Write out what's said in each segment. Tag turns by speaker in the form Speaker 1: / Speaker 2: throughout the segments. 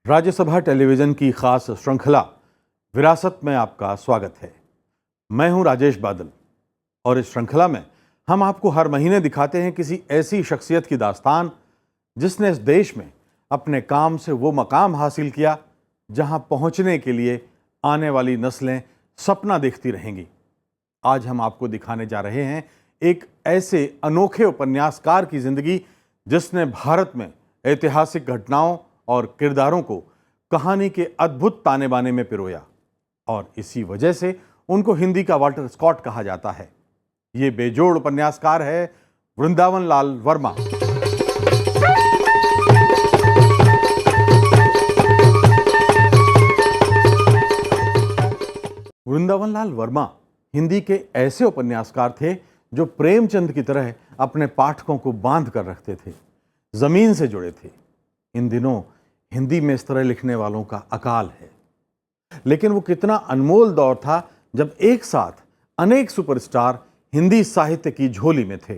Speaker 1: Rajya Sabha television की खास श्रृंखला विरासत में आपका स्वागत है। मैं हूं राजेश बादल और इस श्रृंखला में हम आपको हर महीने दिखाते हैं किसी ऐसी शख्सियत की दास्तान जिसने इस देश में अपने काम से वो मकाम हासिल किया जहां पहुंचने के लिए आने वाली नस्लें सपना देखती रहेंगी। आज हम आपको दिखाने जा रहे हैं एक ऐसे अनोखे उपन्यासकार की जिंदगी जिसने भारत में ऐतिहासिक घटनाओं और किरदारों को कहानी के अद्भुत ताने बाने में पिरोया और इसी वजह से उनको हिंदी का वाल्टर स्कॉट कहा जाता है। ये बेजोड़ उपन्यासकार है वृंदावन लाल वर्मा। वृंदावन लाल वर्मा हिंदी के ऐसे उपन्यासकार थे जो प्रेमचंद की तरह अपने पाठकों को बांध कर रखते थे, जमीन से जुड़े थे। इन दिनों हिंदी में इस तरह लिखने वालों का अकाल है, लेकिन वो कितना अनमोल दौर था जब एक साथ अनेक सुपरस्टार हिंदी साहित्य की झोली में थे।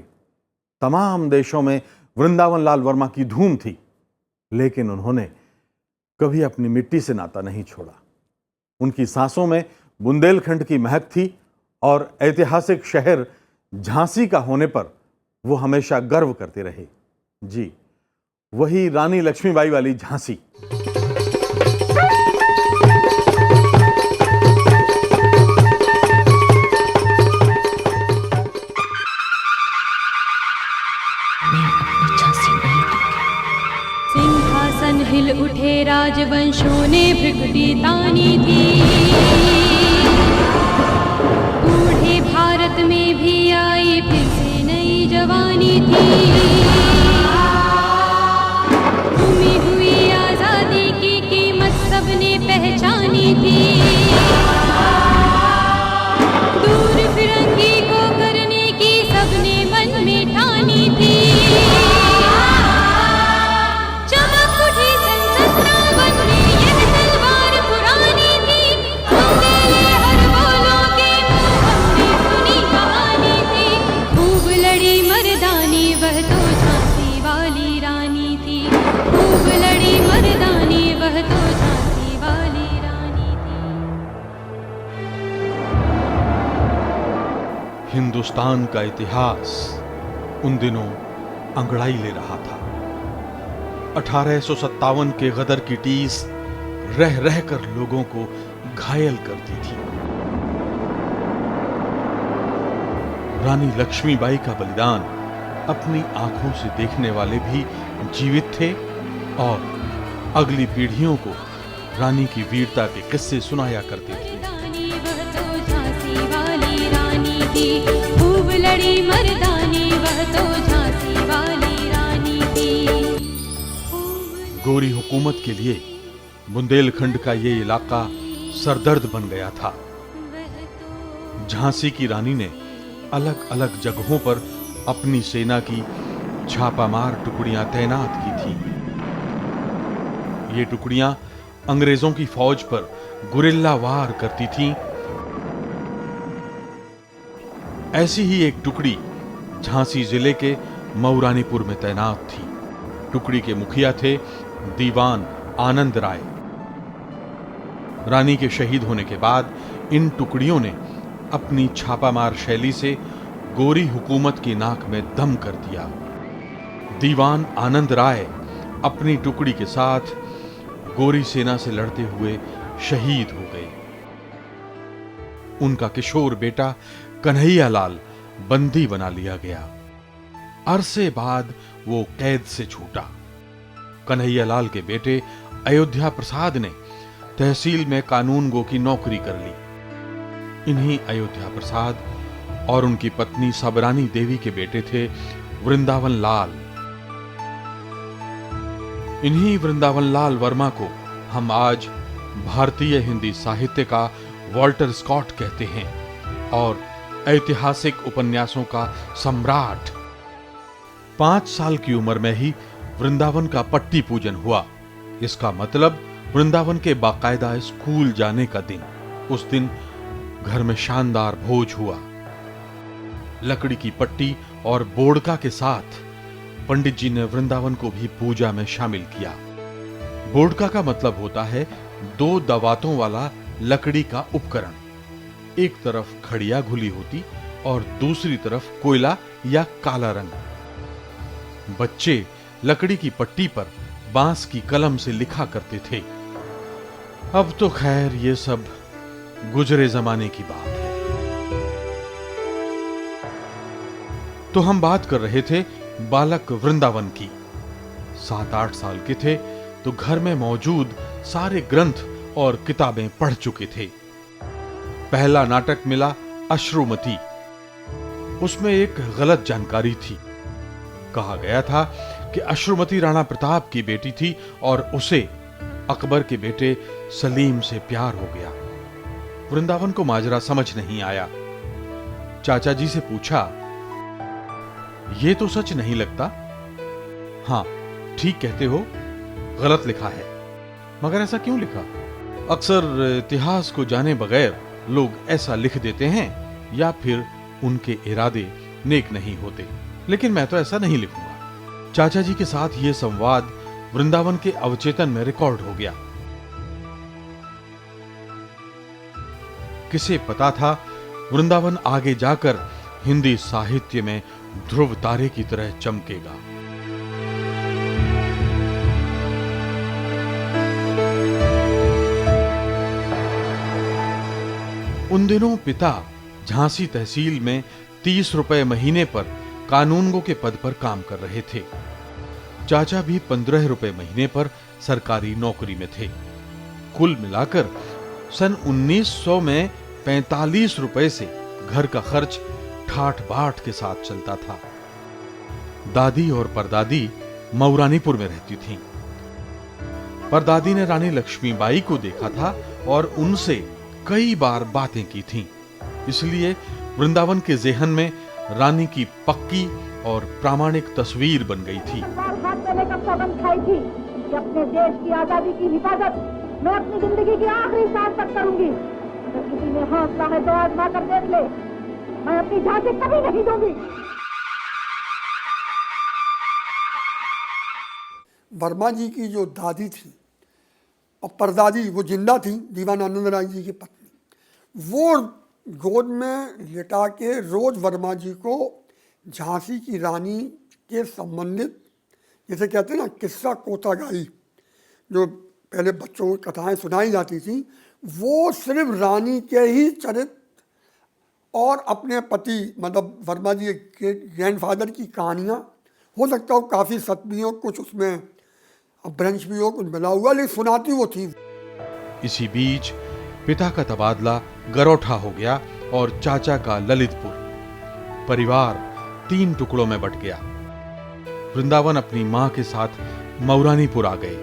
Speaker 1: तमाम देशों में वृंदावन लाल वर्मा की धूम थी, लेकिन उन्होंने कभी अपनी मिट्टी से नाता नहीं छोड़ा। उनकी सांसों में बुंदेलखंड की महक थी और ऐतिहासिक शहर झांसी का होने पर वो हमेशा गर्व करते रहे। जी, वही रानी लक्ष्मीबाई वाली झांसी।
Speaker 2: सिंहासन हिल उठे, राजवंशों ने भ्रिकुटी तानी थी। बूढ़े भारत में भी आई फिर से नई जवानी थी। घूमी हुई आजादी की कीमत सबने पहचानी थी। दूर फिरंगी को करने की सबने मन में ठानी थी।
Speaker 1: हिंदुस्तान का इतिहास उन दिनों अंगड़ाई ले रहा था। 1857 के गदर की टीस रह रहकर लोगों को घायल करती थी। रानी लक्ष्मीबाई का बलिदान अपनी आंखों से देखने वाले भी जीवित थे और अगली पीढ़ियों को रानी की वीरता के किस्से सुनाया करते थे।
Speaker 2: खूब लड़ी मर्दानी, वह तो झांसी वाली रानी थी।
Speaker 1: गोरी हुकूमत के लिए बुंदेलखंड का ये इलाका सरदर्द बन गया था। झांसी की रानी ने अलग अलग जगहों पर अपनी सेना की छापामार टुकड़ियां तैनात की थी। ये टुकड़ियां अंग्रेजों की फौज पर गुरिल्ला वार करती थीं। ऐसी ही एक टुकड़ी झांसी जिले के मऊरानीपुर में तैनात थी। टुकड़ी के मुखिया थे दीवान आनंद राय। रानी के शहीद होने के बाद इन टुकड़ियों ने अपनी छापामार शैली से गोरी हुकूमत की नाक में दम कर दिया। दीवान आनंद राय अपनी टुकड़ी के साथ गोरी सेना से लड़ते हुए शहीद हो गए। उनका किशोर बेटा कन्हैया लाल बंदी बना लिया गया। अरसे बाद वो कैद से छूटा। कन्हैया लाल के बेटे अयोध्या प्रसाद ने तहसील में कानूनगो की नौकरी कर ली। इन्हीं अयोध्या प्रसाद और उनकी पत्नी सबरानी देवी के बेटे थे वृंदावन लाल। इन्हीं वृंदावन लाल वर्मा को हम आज भारतीय हिंदी साहित्य का वाल्टर स्कॉट कहते हैं और ऐतिहासिक उपन्यासों का सम्राट। 5 साल की उम्र में ही वृंदावन का पट्टी पूजन हुआ। इसका मतलब वृंदावन के बाकायदा स्कूल जाने का दिन। उस दिन घर में शानदार भोज हुआ। लकड़ी की पट्टी और बोड़का के साथ पंडित जी ने वृंदावन को भी पूजा में शामिल किया। बोडका का मतलब होता है दो दवातों वाला लकड़ी का उपकरण। एक तरफ खड़िया घुली होती और दूसरी तरफ कोयला या काला रंग। बच्चे लकड़ी की पट्टी पर बांस की कलम से लिखा करते थे। अब तो खैर ये सब गुजरे जमाने की बात है। तो हम बात कर रहे थे बालक वृंदावन की। 7-8 साल के थे तो घर में मौजूद सारे ग्रंथ और किताबें पढ़ चुके थे। पहला नाटक मिला अश्रुमती। उसमें एक गलत जानकारी थी। कहा गया था कि अश्रुमती राणा प्रताप की बेटी थी और उसे अकबर के बेटे सलीम से प्यार हो गया। वृंदावन को माजरा समझ नहीं आया। चाचा जी से पूछा, ये तो सच नहीं लगता। हां, ठीक कहते हो, गलत लिखा है। मगर ऐसा क्यों लिखा? अक्सर इतिहास को जाने बगैर लोग ऐसा लिख देते हैं या फिर उनके इरादे नेक नहीं होते। लेकिन मैं तो ऐसा नहीं लिखूंगा। चाचा जी के साथ यह संवाद वृंदावन के अवचेतन में रिकॉर्ड हो गया। किसे पता था वृंदावन आगे जाकर हिंदी साहित्य में ध्रुव तारे की तरह चमकेगा। उन दिनों पिता झांसी तहसील में 30 रुपए महीने पर कानूनगो के पद पर काम कर रहे थे। चाचा भी 15 रुपए महीने पर सरकारी नौकरी में थे। कुल मिलाकर सन 1900 में 45 रुपए से घर का खर्च ठाठ बाट के साथ चलता था। दादी और परदादी मऊरानीपुर में रहती थीं। परदादी ने रानी लक्ष्मीबाई को देखा था और उनसे कई बार बातें की थीं। इसलिए वृंदावन के ज़हन में रानी की पक्की और प्रामाणिक तस्वीर बन गई थी।
Speaker 3: हाथ देने का सौगंध खाई थी कि अपने देश की आजादी की हिफाजत मैं अपनी जिंदगी की आखिरी सांस तक करूंगी। अगर किसी ने हौसला है तो आजमा कर देख ले, मैं अपनी झांसी कभी नहीं दूंगी।
Speaker 4: वर्मा जी की जो दादी थी और परदादी, वो जिंदा थी, दीवान आनंद राय जी की पत्नी, वो गोद में लिटा के रोज वर्मा जी को झांसी की रानी के संबंधित, जैसे कहते हैं ना, किस्सा कोतागाई, जो पहले बच्चों को कथाएं सुनाई जाती थी, वो सिर्फ रानी के ही चरित्र और अपने पति मतलब वर्मा जी के ग्रैंडफादर की कहानियाँ, हो सकता हो काफ़ी सत्य भी हो, कुछ उसमें ब्रंश भी हो, कुछ मिला हुआ, लेकिन सुनाती वो थी।
Speaker 1: इसी बीच पिता का तबादला गरोठा हो गया और चाचा का ललितपुर। परिवार 3 टुकड़ों में बट गया। वृंदावन अपनी मां के साथ मऊरानीपुर आ गए।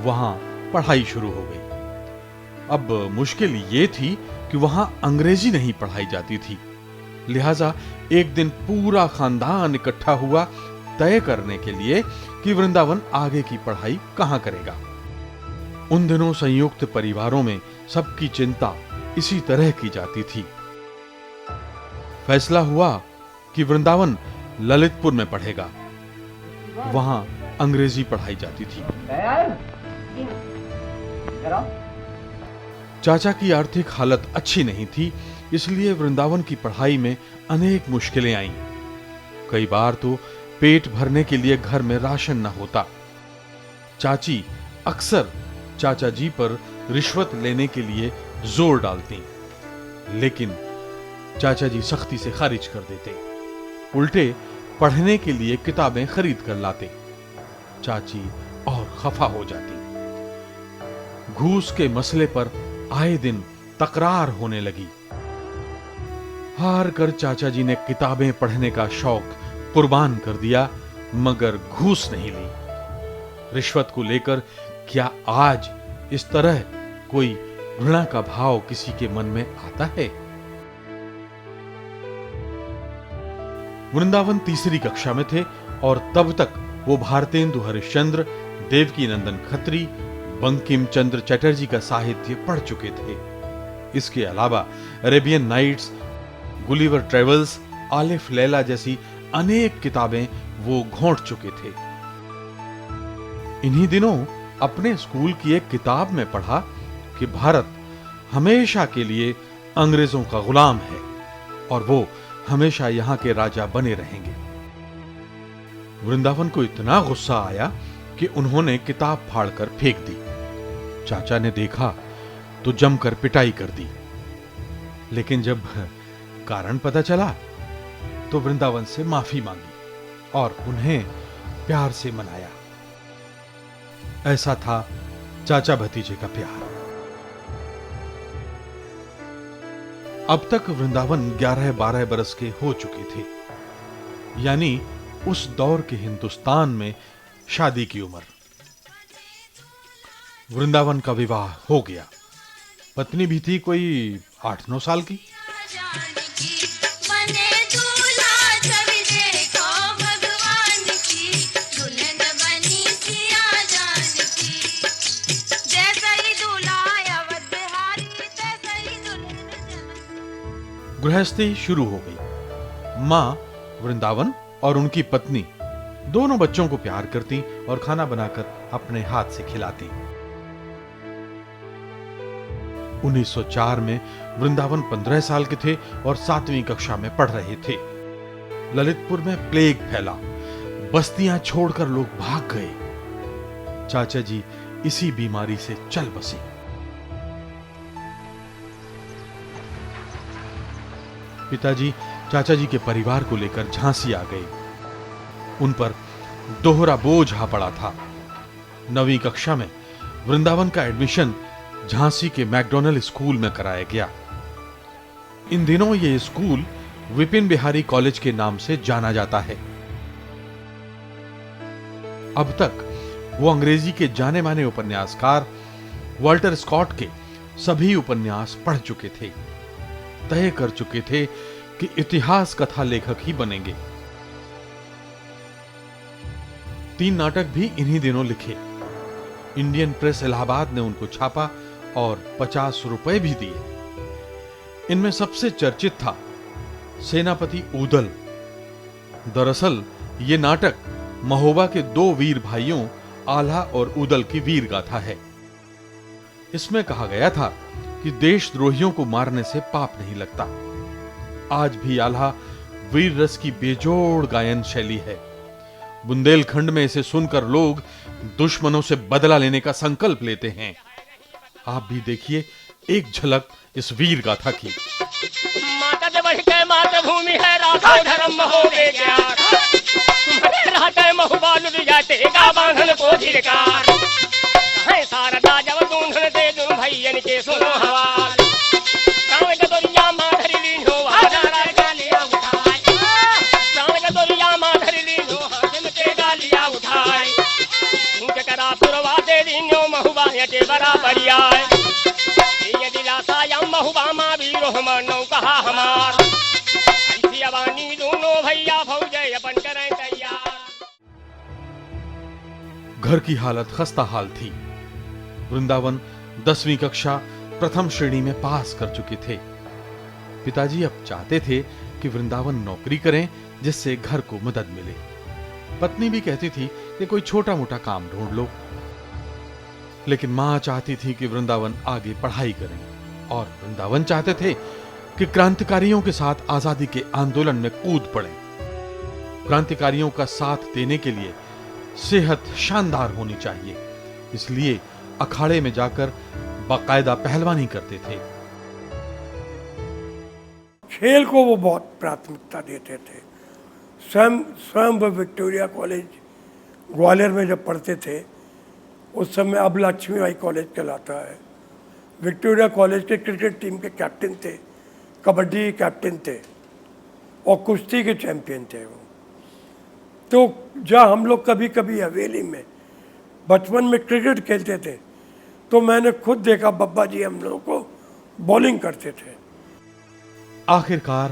Speaker 1: वहां पढ़ाई शुरू हो गई। अब मुश्किल ये थी कि वहां अंग्रेजी नहीं पढ़ाई जाती थी। लिहाजा एक दिन पूरा खानदान इकट्ठा हुआ तय करने के लिए कि वृंदावन आगे की पढ़ाई कहां करेगा। उन दिनों संयुक्त परिवारों में सबकी चिंता इसी तरह की जाती थी। फैसला हुआ कि वृंदावन ललितपुर में पढ़ेगा। वहां अंग्रेजी पढ़ाई जाती थी। चाचा की आर्थिक हालत अच्छी नहीं थी, इसलिए वृंदावन की पढ़ाई में अनेक मुश्किलें आईं। कई बार तो पेट भरने के लिए घर में राशन न होता। चाची अक्सर चाचा जी पर रिश्वत लेने के लिए जोर डालती, लेकिन चाचा जी सख्ती से खारिज कर देते। उल्टे पढ़ने के लिए किताबें खरीद कर लाते। चाची और खफा हो जाती। घूस के मसले पर आए दिन तकरार होने लगी। हार कर चाचा जी ने किताबें पढ़ने का शौक कुर्बान कर दिया, मगर घूस नहीं ली। रिश्वत को लेकर क्या आज इस तरह कोई घृणा का भाव किसी के मन में आता है? वृंदावन तीसरी कक्षा में थे और तब तक वो भारतेंदु हरिश्चंद्र, देवकी नंदन खत्री, बंकिम चंद्र चटर्जी का साहित्य पढ़ चुके थे। इसके अलावा Arabian nights, Gulliver travels, Alif Laila जैसी अनेक किताबें वो घोंट चुके थे। इन्हीं दिनों अपने स्कूल की एक किताब में पढ़ा कि भारत हमेशा के लिए अंग्रेजों का गुलाम है और वो हमेशा यहां के राजा बने रहेंगे। वृंदावन को इतना गुस्सा आया कि उन्होंने किताब फाड़कर फेंक दी। चाचा ने देखा तो जमकर पिटाई कर दी, लेकिन जब कारण पता चला तो वृंदावन से माफी मांगी और उन्हें प्यार से मनाया। ऐसा था चाचा भतीजे का प्यार। अब तक वृंदावन 11-12 बरस के हो चुके थे, यानी उस दौर के हिंदुस्तान में शादी की उम्र। वृंदावन का विवाह हो गया। पत्नी भी थी कोई 8-9 साल की। गृहस्थी शुरू हो गई। मां वृंदावन और उनकी पत्नी दोनों बच्चों को प्यार करती और खाना बनाकर अपने हाथ से खिलाती। 1904 में वृंदावन 15 साल के थे और 7वीं कक्षा में पढ़ रहे थे। ललितपुर में प्लेग फैला, बस्तियां छोड़कर लोग भाग गए। चाचा जी इसी बीमारी से चल बसे। पिताजी चाचा जी के परिवार को लेकर झांसी आ गए। उन पर दोहरा बोझ आ पड़ा था। 9वीं कक्षा में वृंदावन का एडमिशन झांसी के मैकडॉनल्ड स्कूल में कराया गया। इन दिनों यह स्कूल विपिन बिहारी कॉलेज के नाम से जाना जाता है। अब तक वो अंग्रेजी के जाने माने उपन्यासकार वाल्टर स्कॉट के सभी उपन्यास पढ़ चुके थे। तय कर चुके थे कि इतिहास कथा लेखक ही बनेंगे। 3 नाटक भी इन्हीं दिनों लिखे। इंडियन प्रेस इलाहाबाद ने उनको छापा और 50 रुपए भी दिए। इनमें सबसे चर्चित था सेनापति ऊदल। दरअसल ये नाटक महोबा के 2 वीर भाइयों आल्हा और ऊदल की वीर गाथा है। इसमें कहा गया था कि देशद्रोहियों को मारने से पाप नहीं लगता। आज भी आल्हा वीर रस की बेजोड़ गायन शैली है। बुंदेलखंड में इसे सुनकर लोग दुश्मनों से बदला लेने का संकल्प लेते हैं। आप भी देखिए एक झलक इस वीर गाथा की।
Speaker 5: माता से बढ़ के मातृभूमि है, राधा धर्म हो गए क्या? तुम्हारे रहते महुबालु जाते का बांधन को धिरकार है। शारदा जब दूंधन दे दूं भैयन के सुनो हवाल। गाँव के दोरिया माधरी लीन हो हजारा गालियां उठाए। गाँव के दोरिया माधरी लीन हो हाथ के गालियां उठाए। उनके करा पुरवा दे दीनो महुबा के बराबर आए। ये दिलासा या महुबा मा वीरो हमनो कहा हमार। ऐसी अवानी दोनों भैया भौजे अपन करें तैयार।
Speaker 1: घर की हालत खस्ता हाल थी। वृंदावन 10वीं कक्षा प्रथम श्रेणी में पास कर चुके थे। पिताजी अब चाहते थे कि वृंदावन नौकरी करें जिससे घर को मदद मिले। पत्नी भी कहती थी कि कोई छोटा मोटा काम ढूंढ लो, लेकिन मां चाहती थी कि वृंदावन आगे पढ़ाई करें और वृंदावन चाहते थे कि क्रांतिकारियों के साथ आजादी के आंदोलन में कूद पड़े। क्रांतिकारियों का साथ देने के लिए सेहत शानदार होनी चाहिए, इसलिए अखाड़े में जाकर बाकायदा पहलवानी करते थे।
Speaker 6: खेल को वो बहुत प्राथमिकता देते थे। स्वयं वो विक्टोरिया कॉलेज ग्वालियर में जब पढ़ते थे उस समय अब लक्ष्मीबाई कॉलेज कहलाता है। विक्टोरिया कॉलेज के क्रिकेट टीम के कैप्टन थे, कबड्डी के कैप्टन थे और कुश्ती के चैंपियन थे वो। तो जहाँ हम लोग कभी कभी हवेली में बचपन में क्रिकेट खेलते थे तो मैंने खुद देखा बब्बा जी हम लोगों को बॉलिंग करते थे।
Speaker 1: आखिरकार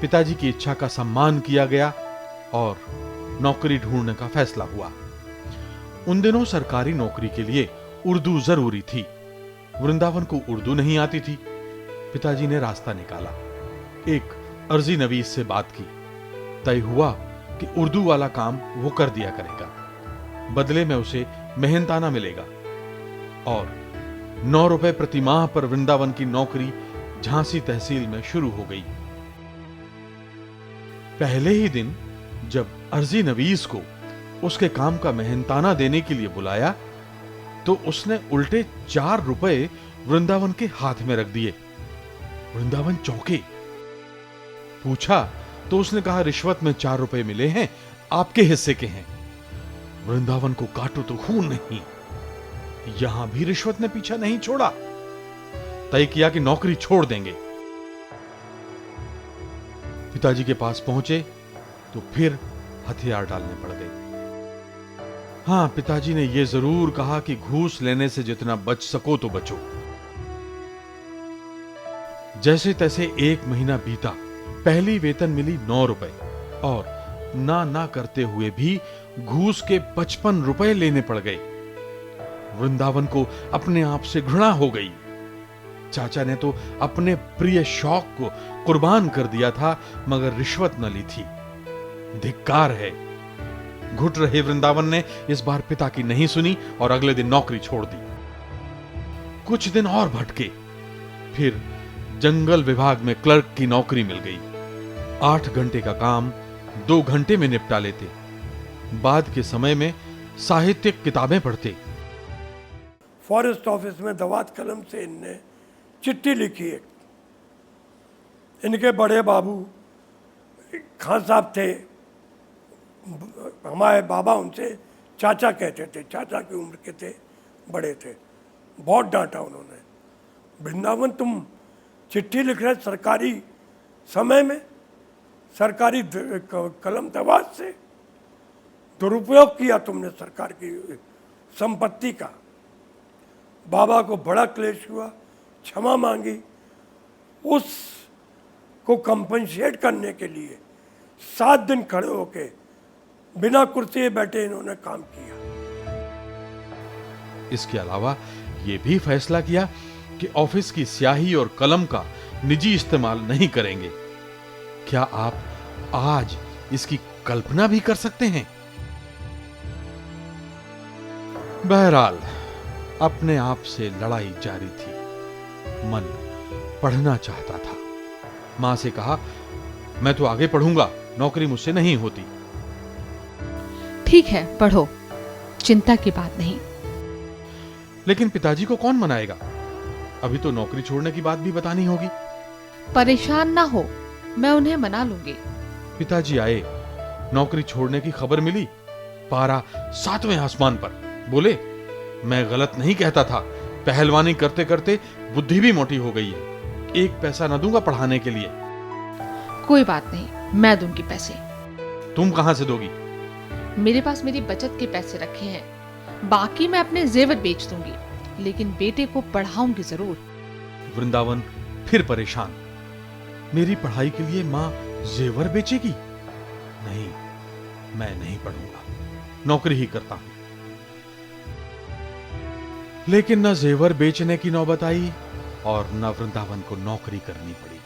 Speaker 1: पिताजी की इच्छा का सम्मान किया गया और नौकरी ढूंढने का फैसला हुआ। उन दिनों सरकारी नौकरी के लिए उर्दू जरूरी थी। वृंदावन को उर्दू नहीं आती थी। पिताजी ने रास्ता निकाला। एक अर्जी नवीस से बात की। तय हुआ कि उर्दू वाला काम वो कर दिया करेगा, बदले में उसे मेहनताना मिलेगा। और 9 रुपए प्रति माह पर वृंदावन की नौकरी झांसी तहसील में शुरू हो गई। पहले ही दिन जब अर्जी नवीस को उसके काम का मेहनताना देने के लिए बुलाया तो उसने उल्टे 4 रुपए वृंदावन के हाथ में रख दिए। वृंदावन चौंके। पूछा तो उसने कहा, रिश्वत में 4 रुपए मिले हैं, आपके हिस्से के हैं। वृंदावन को काटो तो खून नहीं। यहां भी रिश्वत ने पीछा नहीं छोड़ा। तय किया कि नौकरी छोड़ देंगे। पिताजी के पास पहुंचे तो फिर हथियार डालने पड़ गए। हां, पिताजी ने यह जरूर कहा कि घूस लेने से जितना बच सको तो बचो। जैसे तैसे 1 महीना बीता। पहली वेतन मिली 9 रुपए और ना करते हुए भी घूस के 55 रुपए लेने पड़ गए। वृंदावन को अपने आप से घृणा हो गई। चाचा ने तो अपने प्रिय शौक को कुर्बान कर दिया था, मगर रिश्वत न ली थी। धिक्कार है। घुट रहे वृंदावन ने इस बार पिता की नहीं सुनी और अगले दिन नौकरी छोड़ दी। कुछ दिन और भटके, फिर जंगल विभाग में क्लर्क की नौकरी मिल गई। 8 घंटे का काम 2 घंटे में निपटा लेते। बाद के समय में साहित्यिक किताबें पढ़ते।
Speaker 6: फॉरेस्ट ऑफिस में दवात कलम से इनने चिट्ठी लिखी है। इनके बड़े बाबू खान साहब थे, हमारे बाबा उनसे चाचा कहते थे, चाचा की उम्र के थे, बड़े थे। बहुत डांटा उन्होंने। वृंदावन तुम चिट्ठी लिख रहे सरकारी समय में, सरकारी कलम दवात से दुरुपयोग किया तुमने सरकार की संपत्ति का। बाबा को बड़ा क्लेश हुआ, क्षमा मांगी। उस को कंपनसेट करने के लिए 7 दिन खड़े होके बिना कुर्सी बैठे इन्होंने काम किया।
Speaker 1: इसके अलावा यह भी फैसला किया कि ऑफिस की स्याही और कलम का निजी इस्तेमाल नहीं करेंगे। क्या आप आज इसकी कल्पना भी कर सकते हैं? बहरहाल अपने आप से लड़ाई जारी थी। मन पढ़ना चाहता था। मां से कहा, मैं तो आगे पढ़ूंगा, नौकरी मुझसे नहीं होती।
Speaker 7: ठीक है, पढ़ो, चिंता की बात नहीं।
Speaker 1: लेकिन पिताजी को कौन मनाएगा? अभी तो नौकरी छोड़ने की बात भी बतानी होगी।
Speaker 7: परेशान ना हो, मैं उन्हें मना लूंगी।
Speaker 1: पिताजी आए। नौकरी छोड़ने की खबर मिली। पारा 7वें आसमान पर। बोले, मैं गलत नहीं कहता था, पहलवानी करते करते बुद्धि भी मोटी हो गई है। 1 पैसा न दूंगा पढ़ाने के लिए।
Speaker 7: कोई बात नहीं, मैं दूंगी पैसे।
Speaker 1: तुम कहां से दोगी?
Speaker 7: मेरे पास मेरी बचत के पैसे रखे हैं, बाकी मैं अपने जेवर बेच दूंगी, लेकिन बेटे को पढ़ाऊंगी जरूर।
Speaker 1: वृंदावन फिर परेशान। मेरी पढ़ाई के लिए मां जेवर बेचेगी? नहीं, मैं नहीं पढ़ूंगा, नौकरी ही करता हूं। लेकिन न जेवर बेचने की नौबत आई और न वृंदावन को नौकरी करनी पड़ी।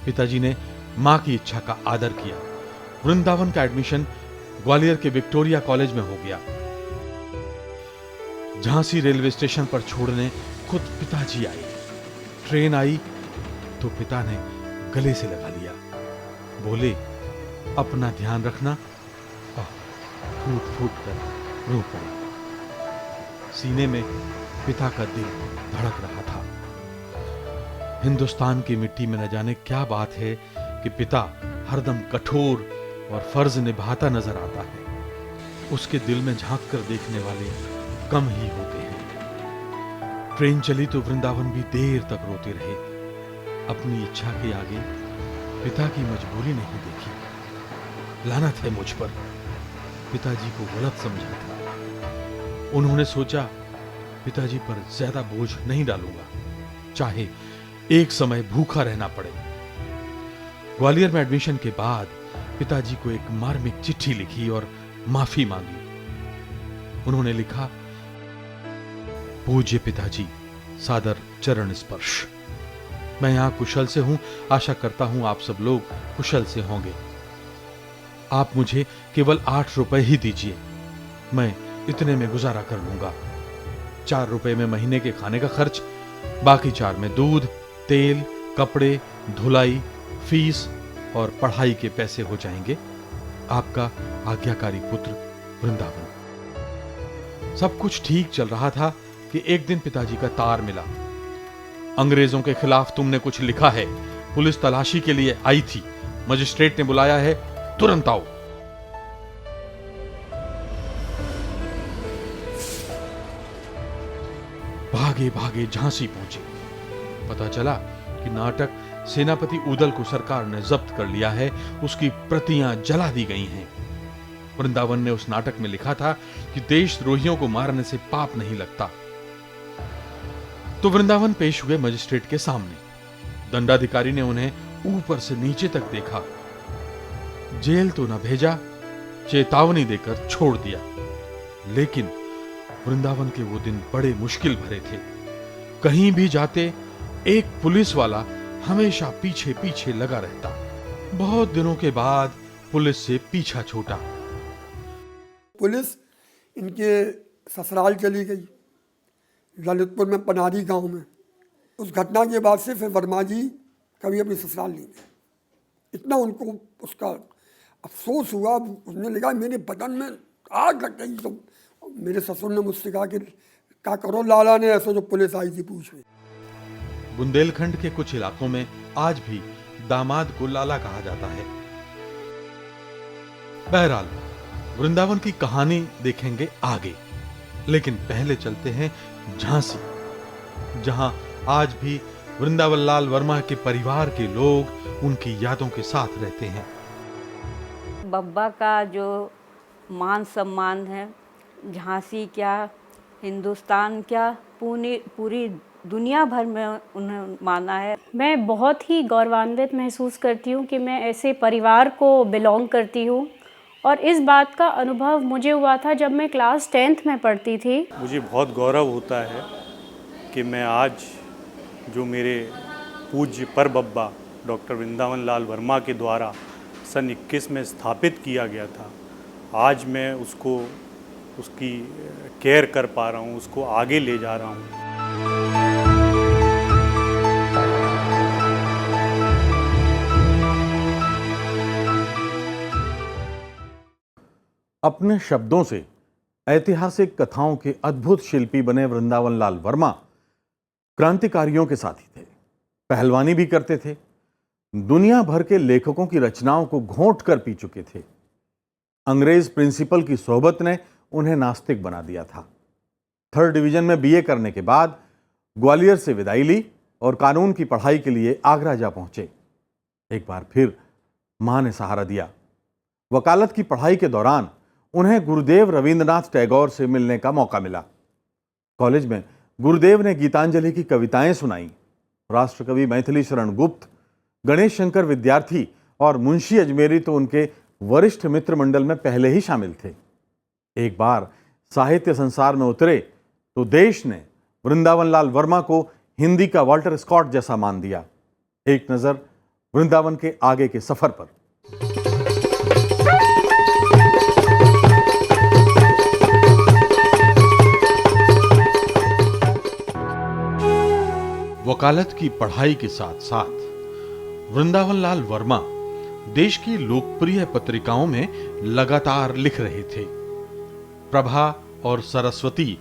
Speaker 1: पिताजी ने मां की इच्छा का आदर किया। वृंदावन का एडमिशन ग्वालियर के विक्टोरिया कॉलेज में हो गया। झांसी रेलवे स्टेशन पर छोड़ने खुद पिताजी आए। ट्रेन आई तो पिता ने गले से लगा लिया। बोले, अपना ध्यान रखना। फूट फूट कर रो पड़े। सीने में पिता का दिल धड़क रहा था। हिंदुस्तान की मिट्टी में न जाने क्या बात है कि पिता हरदम कठोर और फर्ज निभाता नजर आता है। उसके दिल में झांक कर देखने वाले कम ही होते हैं। ट्रेन चली तो वृंदावन भी देर तक रोते रहे। अपनी इच्छा के आगे पिता की मजबूरी नहीं देखी। लानत है मुझ पर, पिताजी को गलत समझा था। उन्होंने सोचा, पिताजी पर ज्यादा बोझ नहीं डालूंगा, चाहे एक समय भूखा रहना पड़े। ग्वालियर में एडमिशन के बाद पिताजी को एक मार्मिक चिट्ठी लिखी और माफी मांगी। उन्होंने लिखा, पूज्य पिताजी, सादर चरण स्पर्श। मैं यहां कुशल से हूं, आशा करता हूं आप सब लोग कुशल से होंगे। आप मुझे केवल 8 रुपए ही दीजिए, मैं इतने में गुजारा कर लूंगा।
Speaker 8: 4 रुपए में महीने के खाने का खर्च, बाकी 4 में दूध, तेल, कपड़े, धुलाई, फीस और पढ़ाई के पैसे हो जाएंगे। आपका आज्ञाकारी पुत्र वृंदावन। सब कुछ ठीक चल रहा था कि एक दिन पिताजी का तार मिला। अंग्रेजों के खिलाफ तुमने कुछ लिखा है, पुलिस तलाशी के लिए आई थी, मजिस्ट्रेट ने बुलाया है, तुरंत आओ। भागे भागे झांसी पहुंचे। पता चला कि नाटक सेनापति उदल को सरकार ने जब्त कर लिया है, उसकी प्रतियां जला दी गई हैं। वृंदावन ने उस नाटक में लिखा था कि देशद्रोहियों को मारने से पाप नहीं लगता। तो वृंदावन पेश हुए मजिस्ट्रेट के सामने। दंडाधिकारी ने उन्हें ऊपर से नीचे तक देखा, जेल तो न भेजा, चेतावनी देकर छोड़ दिया। लेकिन वृंदावन के वो दिन बड़े मुश्किल भरे थे। कहीं भी जाते एक पुलिस वाला हमेशा पीछे पीछे लगा रहता। बहुत दिनों के बाद पुलिस से पीछा छूटा।
Speaker 4: पुलिस इनके ससुराल चली गई, ललितपुर में पनारी गांव में। उस घटना के बाद से फिर वर्मा जी कभी अपनी ससुराल नहीं गए। इतना उनको उसका अफसोस हुआ, उसने लगा मेरे बदन में आग लग गई। तो मेरे ससुर ने मुझसे कहा कि क्या करो लाला ने, ऐसा जो पुलिस आई थी पूछ में।
Speaker 8: बुंदेलखंड के कुछ इलाकों में आज भी दामाद को लाला कहा जाता है। बहरहाल वृंदावन की कहानी देखेंगे आगे, लेकिन पहले चलते हैं झांसी, जहां आज भी वृंदावन लाल वर्मा के परिवार के लोग उनकी यादों के साथ रहते हैं।
Speaker 9: बब्बा का जो मान सम्मान है, झांसी क्या, हिंदुस्तान क्या, पूरी दुनिया भर में उन्हें माना है।
Speaker 10: मैं बहुत ही गौरवान्वित महसूस करती हूँ कि मैं ऐसे परिवार को बिलोंग करती हूँ, और इस बात का अनुभव मुझे हुआ था जब मैं क्लास 10th में पढ़ती थी।
Speaker 11: मुझे बहुत गौरव होता है कि मैं आज जो मेरे पूज्य परबब्बा डॉक्टर वृंदावन लाल वर्मा के द्वारा सन 21 में स्थापित किया गया था, आज मैं उसकी केयर कर पा रहा हूँ, उसको आगे ले जा रहा हूँ।
Speaker 1: अपने शब्दों से ऐतिहासिक कथाओं के अद्भुत शिल्पी बने वृंदावन लाल वर्मा क्रांतिकारियों के साथी थे। पहलवानी भी करते थे। दुनिया भर के लेखकों की रचनाओं को घोंट कर पी चुके थे। अंग्रेज प्रिंसिपल की सोहबत ने उन्हें नास्तिक बना दिया था। 3rd डिवीजन में बीए करने के बाद ग्वालियर से विदाई ली और कानून की पढ़ाई के लिए आगरा जा पहुंचे। एक बार फिर मां ने सहारा दिया। वकालत की पढ़ाई के दौरान उन्हें गुरुदेव रविंद्रनाथ टैगोर से मिलने का मौका मिला। कॉलेज में गुरुदेव ने गीतांजलि की कविताएं सुनाई। राष्ट्रकवि मैथिली शरण गुप्त, गणेश शंकर विद्यार्थी और मुंशी अजमेरी तो उनके वरिष्ठ मित्र मंडल में पहले ही शामिल थे। एक बार साहित्य संसार में उतरे तो देश ने वृंदावन लाल वर्मा को हिंदी का वाल्टर स्कॉट जैसा मान दिया। एक नजर वृंदावन के आगे के सफर पर।
Speaker 8: वकालत की पढ़ाई के साथ साथ वृंदावन लाल वर्मा देश की लोकप्रिय पत्रिकाओं में लगातार लिख रहे थे। प्रभा और सरस्वती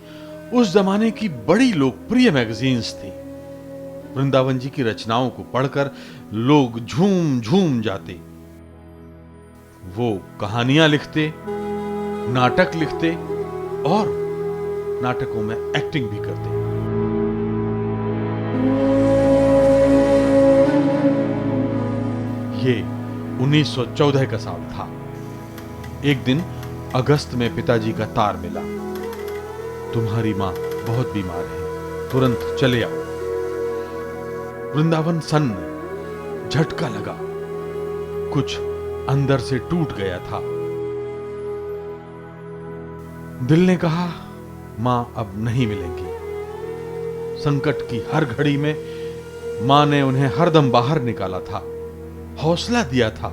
Speaker 8: उस जमाने की बड़ी लोकप्रिय मैगजीन्स थी। वृंदावन जी की रचनाओं को पढ़कर लोग झूम झूम जाते। वो कहानियां लिखते, नाटक लिखते और नाटकों में एक्टिंग भी करते। ये 1914 का साल था। एक दिन अगस्त में पिताजी का तार मिला। तुम्हारी मां बहुत बीमार है, तुरंत चले आओ। वृंदावन सन्न, झटका लगा, कुछ अंदर से टूट गया था। दिल ने कहा मां अब नहीं मिलेंगी। संकट की हर घड़ी में मां ने उन्हें हरदम बाहर निकाला था, हौसला दिया था।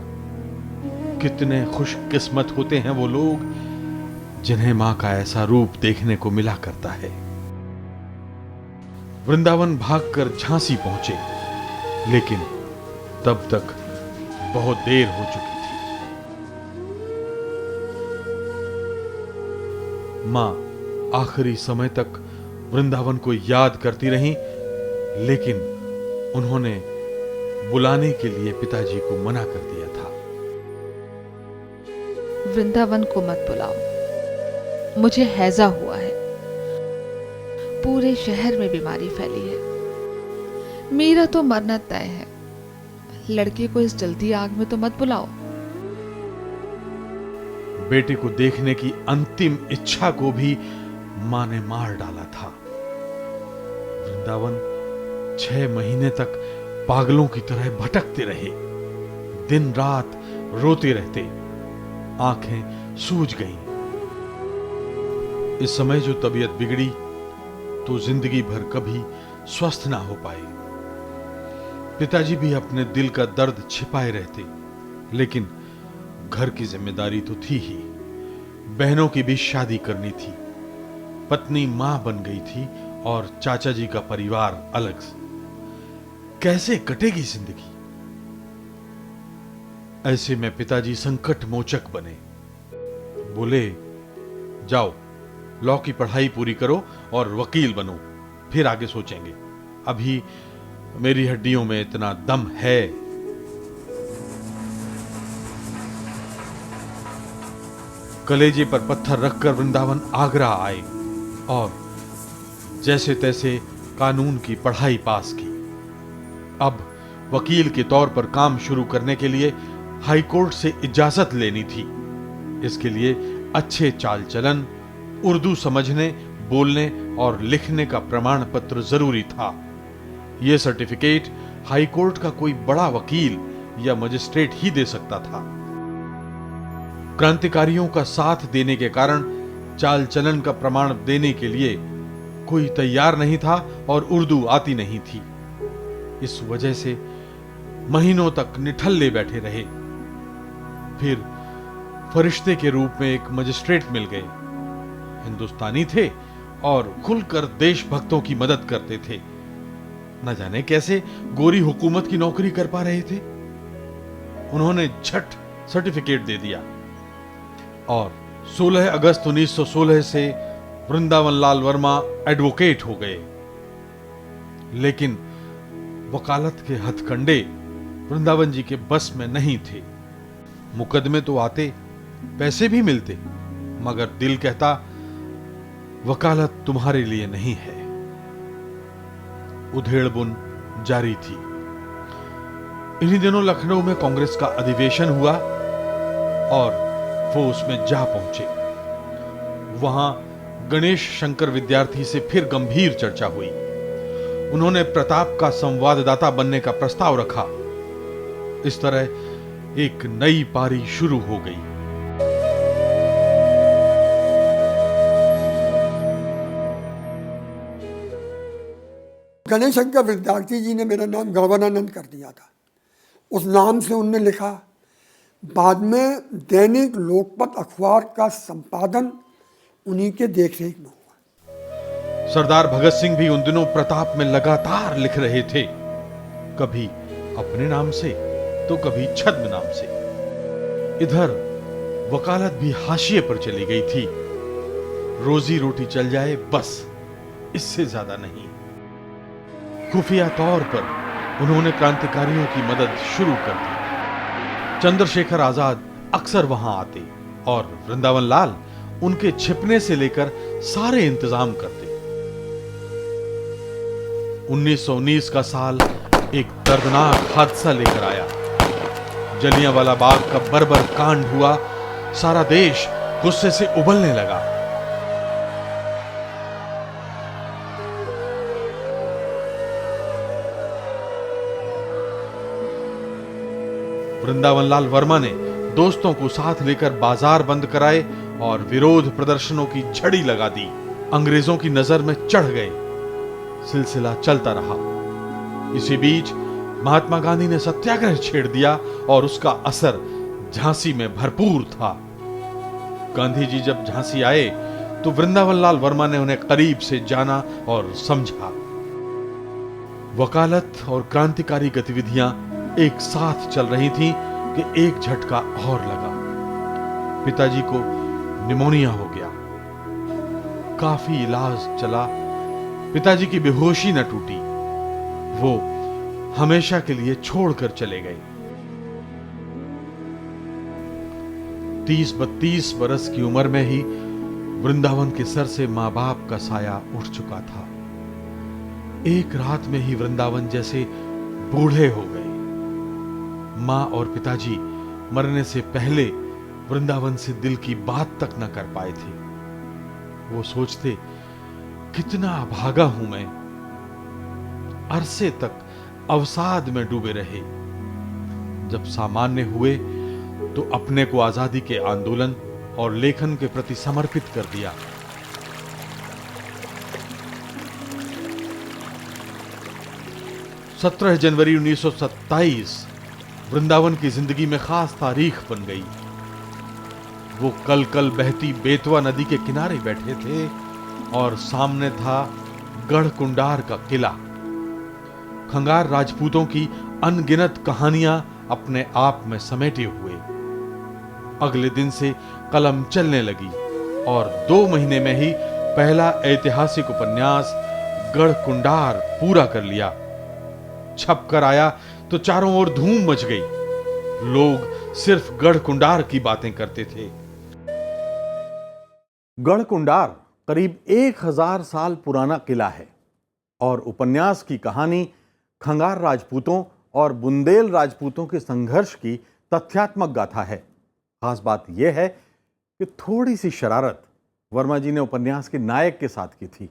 Speaker 8: कितने खुशकिस्मत होते हैं वो लोग जिन्हें मां का ऐसा रूप देखने को मिला करता है। वृंदावन भागकर झांसी पहुंचे, लेकिन तब तक बहुत देर हो चुकी थी। मां आखिरी समय तक वृंदावन को याद करती रहीं, लेकिन उन्होंने बुलाने के लिए पिताजी को मना कर दिया था।
Speaker 7: वृंदावन को मत बुलाओ, मुझे हैजा हुआ है। पूरे शहर में बीमारी फैली है। मेरा तो मरना तय है। लड़के को इस जल्दी आग में तो मत बुलाओ।
Speaker 8: बेटे को देखने की अंतिम इच्छा को भी मां ने मार डाला था। वृंदावन 6 महीने तक पागलों की तरह भटकते रहे, दिन रात रोते रहते, आंखें सूज गईं। इस समय जो तबीयत बिगड़ी तो जिंदगी भर कभी स्वस्थ ना हो पाए। पिताजी भी अपने दिल का दर्द छिपाए रहते, लेकिन घर की जिम्मेदारी तो थी ही। बहनों की भी शादी करनी थी, पत्नी मां बन गई थी और चाचा जी का परिवार अलग। कैसे कटेगी जिंदगी? ऐसे में पिताजी संकट मोचक बने। बोले, जाओ लॉ की पढ़ाई पूरी करो और वकील बनो, फिर आगे सोचेंगे। अभी मेरी हड्डियों में इतना दम है। कलेजे पर पत्थर रखकर वृंदावन आगरा आए और जैसे तैसे कानून की पढ़ाई पास की। अब वकील के तौर पर काम शुरू करने के लिए हाई कोर्ट से इजाजत लेनी थी। इसके लिए अच्छे चाल चलन, उर्दू समझने, बोलने और लिखने का प्रमाण पत्र जरूरी था। यह सर्टिफिकेट हाई कोर्ट का कोई बड़ा वकील या मजिस्ट्रेट ही दे सकता था। क्रांतिकारियों का साथ देने के कारण चाल चलन का प्रमाण देने के लिए कोई तैयार नहीं था और उर्दू आती नहीं थी। इस वजह से महीनों तक निठल्ले बैठे रहे। फिर फरिश्ते के रूप में एक मजिस्ट्रेट मिल गए। हिंदुस्तानी थे और खुलकर देशभक्तों की मदद करते थे। न जाने कैसे गोरी हुकूमत की नौकरी कर पा रहे थे। उन्होंने झट सर्टिफिकेट दे दिया और 16 अगस्त 1916 से वृंदावन लाल वर्मा एडवोकेट हो गए। लेकिन वकालत के हथकंडे वृंदावन जी के बस में नहीं थे। मुकदमे तो आते, पैसे भी मिलते, मगर दिल कहता वकालत तुम्हारे लिए नहीं है। उधेड़बुन जारी थी। इन्हीं दिनों लखनऊ में कांग्रेस का अधिवेशन हुआ और वो उसमें जा पहुंचे। वहां गणेश शंकर विद्यार्थी से फिर गंभीर चर्चा हुई। उन्होंने प्रताप का संवाददाता बनने का प्रस्ताव रखा। इस तरह एक नई पारी शुरू हो गई।
Speaker 4: गणेश शंकर विद्यार्थी जी ने मेरा नाम गवर्नानंद कर दिया था। उस नाम से उनने लिखा। बाद में दैनिक लोकमत अखबार का संपादन उन्हीं के देखरेख में हुआ।
Speaker 8: सरदार भगत सिंह भी उन दिनों प्रताप में लगातार लिख रहे थे, कभी अपने नाम से तो कभी छद्म नाम से। इधर वकालत भी हाशिए पर चली गई थी। रोजी रोटी चल जाए बस, इससे ज्यादा नहीं। खुफिया तौर पर उन्होंने क्रांतिकारियों की मदद शुरू कर दी। चंद्रशेखर आजाद अक्सर वहां आते और वृंदावन लाल उनके छिपने से लेकर सारे इंतजाम करते। 1919 का साल एक दर्दनाक हादसा लेकर आया। जलियांवाला बाग का बर्बर कांड हुआ। सारा देश गुस्से से उबलने लगा। वृंदावन लाल वर्मा ने दोस्तों को साथ लेकर बाजार बंद कराए और विरोध प्रदर्शनों की झड़ी लगा दी। अंग्रेजों की नजर में चढ़ गए। सिलसिला चलता रहा। इसी बीच महात्मा गांधी ने सत्याग्रह छेड़ दिया और उसका असर झांसी में भरपूर था। गांधी जी जब झांसी आए तो वृंदावन लाल वर्मा ने उन्हें करीब से जाना और समझा। वकालत और क्रांतिकारी गतिविधियां एक साथ चल रही थीं कि एक झटका और लगा। पिताजी को निमोनिया हो गया। काफी इलाज चला, पिताजी की बेहोशी न टूटी। वो हमेशा के लिए छोड़कर चले गए। 30-32 बरस की उम्र में ही वृंदावन के सर से मां बाप का साया उठ चुका था। एक रात में ही वृंदावन जैसे बूढ़े हो गए। मां और पिताजी मरने से पहले वृंदावन से दिल की बात तक न कर पाए थे। वो सोचते, कितना अभागा हूं मैं। अरसे तक अवसाद में डूबे रहे। जब सामान्य हुए तो अपने को आजादी के आंदोलन और लेखन के प्रति समर्पित कर दिया। सत्रह जनवरी 1927 वृंदावन की जिंदगी में खास तारीख बन गई। वो कल कल बहती बेतवा नदी के किनारे बैठे थे और सामने था गढ़कुंडार का किला। खंगार राजपूतों की अनगिनत कहानियां अपने आप में समेटे हुए। अगले दिन से कलम चलने लगी और 2 महीने में ही पहला ऐतिहासिक उपन्यास गढ़कुंडार पूरा कर लिया। छप कर आया तो चारों ओर धूम मच गई। लोग सिर्फ गढ़कुंडार की बातें करते थे।
Speaker 1: गढ़कुंडार करीब 1000 साल पुराना किला है और उपन्यास की कहानी खंगार राजपूतों और बुंदेल राजपूतों के संघर्ष की तथ्यात्मक गाथा है। खास बात यह है कि थोड़ी सी शरारत वर्मा जी ने उपन्यास के नायक के साथ की थी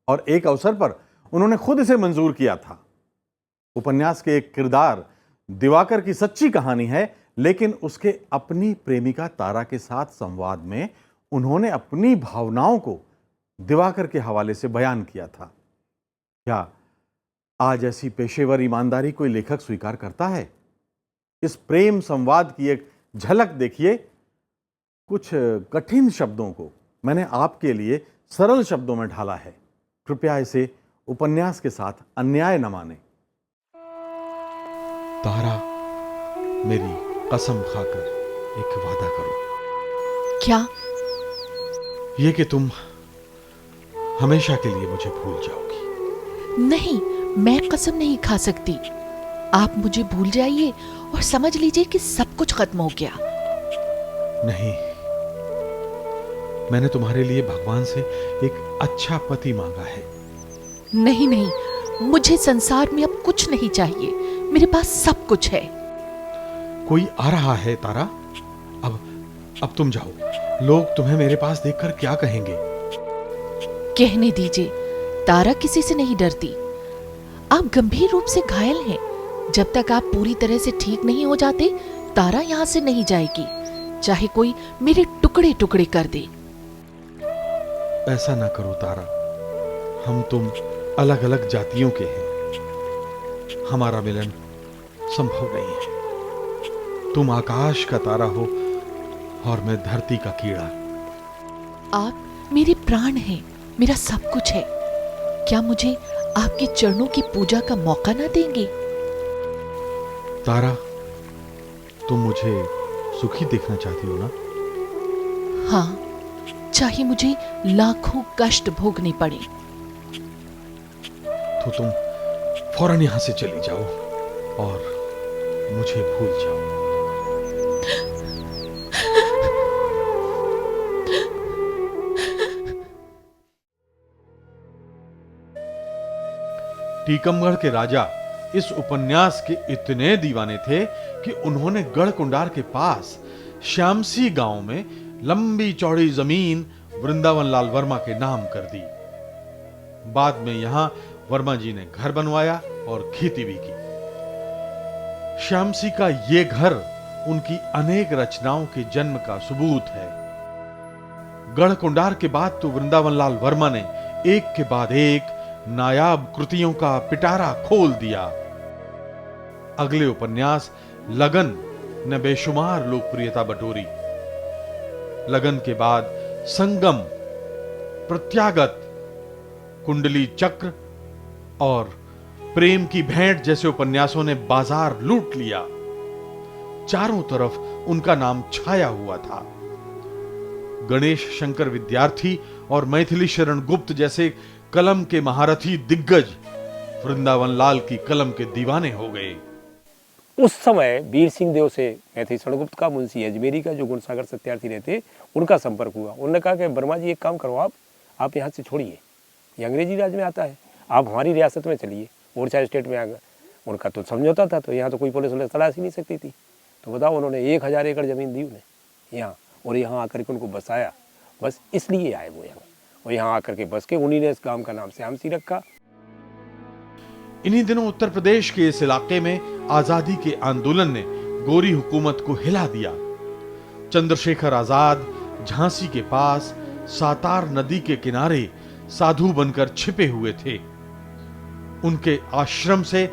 Speaker 1: और एक अवसर पर उन्होंने खुद इसे मंजूर किया था। उपन्यास के एक किरदार दिवाकर की सच्ची कहानी है, लेकिन उसके अपनी प्रेमिका तारा के साथ संवाद में उन्होंने अपनी भावनाओं को दिवाकर के हवाले से बयान किया था। क्या आज ऐसी पेशेवर ईमानदारी कोई लेखक स्वीकार करता है? इस प्रेम संवाद की एक झलक देखिए। कुछ कठिन शब्दों को मैंने आपके लिए सरल शब्दों में ढाला है। कृपया इसे उपन्यास के साथ अन्याय न माने।
Speaker 8: तारा, मेरी कसम खाकर एक वादा करो।
Speaker 7: क्या?
Speaker 8: ये कि तुम हमेशा के लिए मुझे भूल जाओगी।
Speaker 7: नहीं, मैं कसम नहीं खा सकती। आप मुझे भूल जाइए और समझ लीजिए कि सब कुछ खत्म हो गया।
Speaker 8: नहीं, मैंने तुम्हारे लिए भगवान से एक अच्छा पति मांगा है।
Speaker 7: नहीं नहीं, मुझे संसार में अब कुछ नहीं चाहिए। मेरे पास सब कुछ है।
Speaker 8: कोई आ रहा है तारा। अब तुम जाओ। लोग तुम्हें मेरे पास देखकर क्या कहेंगे?
Speaker 7: कहने दीजिए, तारा किसी से नहीं डरती। आप गंभीर रूप से घायल हैं। जब तक आप पूरी तरह से ठीक नहीं हो जाते, तारा यहां से नहीं जाएगी, चाहे कोई मेरे टुकड़े टुकड़े कर दे।
Speaker 8: ऐसा ना करो तारा। हम तुम अलग अलग जातियों के हैं। हमारा मिलन संभव नहीं है। तुम आकाश का तारा हो और मैं धरती का कीड़ा।
Speaker 7: आप मेरे प्राण हैं, मेरा सब कुछ है। क्या मुझे आपके चरणों की पूजा का मौका ना देंगे?
Speaker 8: तारा, तुम मुझे सुखी देखना चाहती हो ना?
Speaker 7: हाँ, चाहे मुझे लाखों कष्ट भोगने पड़े।
Speaker 8: तो तुम फौरन यहां से चली जाओ और मुझे भूल जाओ। टीकमगढ़ के राजा इस उपन्यास के इतने दीवाने थे कि उन्होंने गढ़कुंडार के पास श्यामसी गांव में लंबी चौड़ी जमीन वृंदावन लाल वर्मा के नाम कर दी। बाद में यहां वर्मा जी ने घर बनवाया और खेती भी की। श्यामसी का ये घर उनकी अनेक रचनाओं के जन्म का सबूत है। गढ़कुंडार के बाद तो वृंदावन लाल वर्मा ने एक के बाद एक नायाब कृतियों का पिटारा खोल दिया। अगले उपन्यास लगन ने बेशुमार लोकप्रियता बटोरी। लगन के बाद संगम, प्रत्यागत, कुंडली चक्र और प्रेम की भेंट जैसे उपन्यासों ने बाजार लूट लिया। चारों तरफ उनका नाम छाया हुआ था। गणेश शंकर विद्यार्थी और मैथिली शरण गुप्त जैसे कलम के महारथी दिग्गज वृंदावन लाल की कलम के दीवाने हो गए।
Speaker 12: उस समय वीर सिंह देव से मैथिली शरण गुप्त का, मुंशी अजमेरी का, जो गुणसागर सत्यार्थी रहते, उनका संपर्क हुआ। उन्होंने कहा कि वर्मा जी एक काम करो, आप यहाँ से छोड़िए, ये अंग्रेजी राज में आता है, आप हमारी रियासत में चलिए, ओडिशा स्टेट में आ गए। उनका तो समझौता था, तो यहाँ तो कोई पुलिस उन्हें तलाश ही नहीं सकती थी। तो बताओ, उन्होंने 1000 एकड़ ज़मीन दी उन्हें यहाँ, और यहाँ आकर के उनको बसाया। बस इसलिए आए वो यहाँ, और यहाँ आकर के बस के उन्हीं ने इस गांव का नाम श्यामसी रखा।
Speaker 8: इन्हीं दिनों उत्तर प्रदेश के इस इलाके में आजादी के आंदोलन ने गोरी हुकूमत को हिला दिया। चंद्रशेखर आजाद झांसी के पास सातार नदी के किनारे साधु बनकर छिपे हुए थे। उनके आश्रम से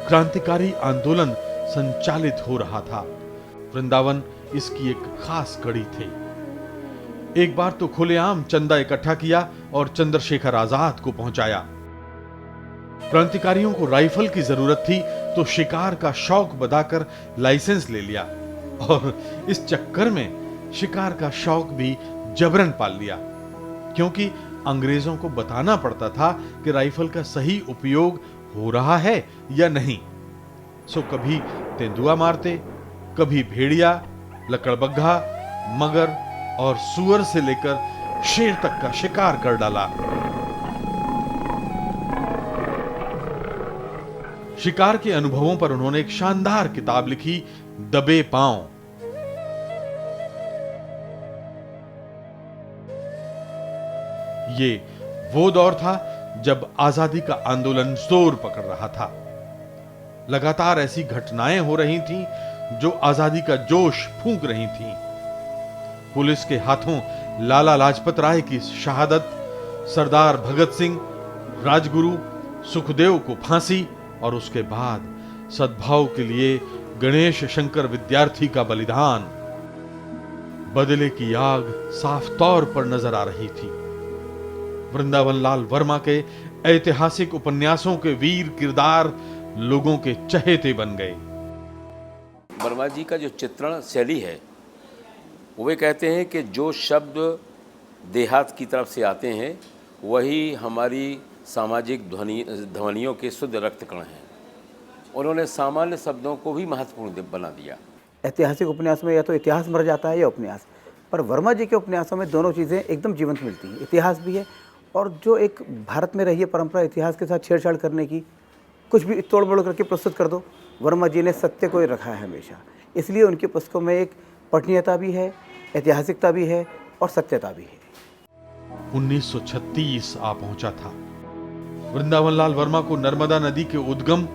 Speaker 8: क्रांतिकारी आंदोलन संचालित हो रहा था। वृंदावन इसकी एक खास कड़ी थे। एक बार तो खुलेआम चंदा इकट्ठा किया और चंद्रशेखर आजाद को पहुंचाया। क्रांतिकारियों को राइफल की जरूरत थी, तो शिकार का शौक बताकर लाइसेंस ले लिया, और इस चक्कर में शिकार का शौक भी जबरन पाल लिया, क्योंकि अंग्रेजों को बताना पड़ता था कि राइफल का सही उपयोग हो रहा है या नहीं। सो कभी तेंदुआ मारते, कभी भेड़िया, लकड़बग्घा, मगर और सुअर से लेकर शेर तक का शिकार कर डाला। शिकार के अनुभवों पर उन्होंने एक शानदार किताब लिखी, दबे पांव। ये वो दौर था जब आजादी का आंदोलन जोर पकड़ रहा था। लगातार ऐसी घटनाएं हो रही थीं जो आजादी का जोश फूंक रही थीं। पुलिस के हाथों लाला लाजपत राय की शहादत, सरदार भगत सिंह, राजगुरु सुखदेव को फांसी, और उसके बाद सद्भाव के लिए गणेश शंकर विद्यार्थी का बलिदान। बदले की आग साफ तौर पर नजर आ रही थी। वृंदावन लाल वर्मा के ऐतिहासिक उपन्यासों के वीर किरदार लोगों के चहेते बन गए।
Speaker 13: वर्मा जी का जो चित्रण शैली है, वे कहते हैं कि जो शब्द देहात की तरफ से आते हैं वही हमारी सामाजिक ध्वनियों के शुद्ध रक्त कण हैं। उन्होंने सामान्य शब्दों को भी महत्वपूर्ण बना दिया।
Speaker 14: ऐतिहासिक उपन्यास में या तो इतिहास मर जाता है या उपन्यास, पर वर्मा जी के उपन्यासों में दोनों चीज़ें एकदम जीवंत मिलती हैं। इतिहास भी है, और जो एक भारत में रही है परंपरा इतिहास के साथ छेड़छाड़ करने की, कुछ भी तोड़ मोड़ करके प्रस्तुत कर दो, वर्मा जी ने सत्य को रखा है हमेशा। इसलिए उनकी पुस्तकों में एक पठनीयता भी है, ऐतिहासिकता भी है और सत्यता भी है।
Speaker 8: 1936 आ पहुंचा था। वृंदावन लाल वर्मा को नर्मदा नदी के उद्गम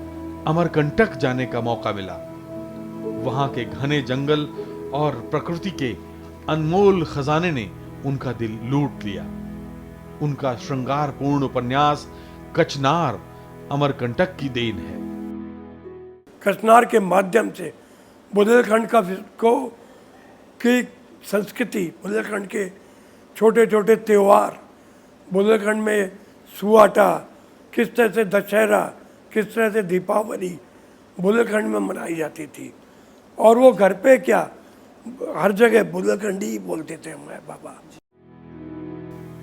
Speaker 8: अमरकंटक जाने का मौका मिला। वहां के घने जंगल और प्रकृति के अनमोल खजाने ने उनका दिल लूट लिया। उनका श्रृंगारपूर्ण उपन्यास कचनार अमरकंटक की देन है।
Speaker 6: कचनार के माध्यम से बुंदेलखंड की संस्कृति, बुंदेलखंड के छोटे छोटे त्योहार, बुंदेलखंड में सुआटा, किस तरह से दशहरा, किस तरह से दीपावली बुंदेलखंड में मनाई जाती थी। और वो घर पे क्या, हर जगह बुंदेलखंडी ही बोलते थे मैं बाबा।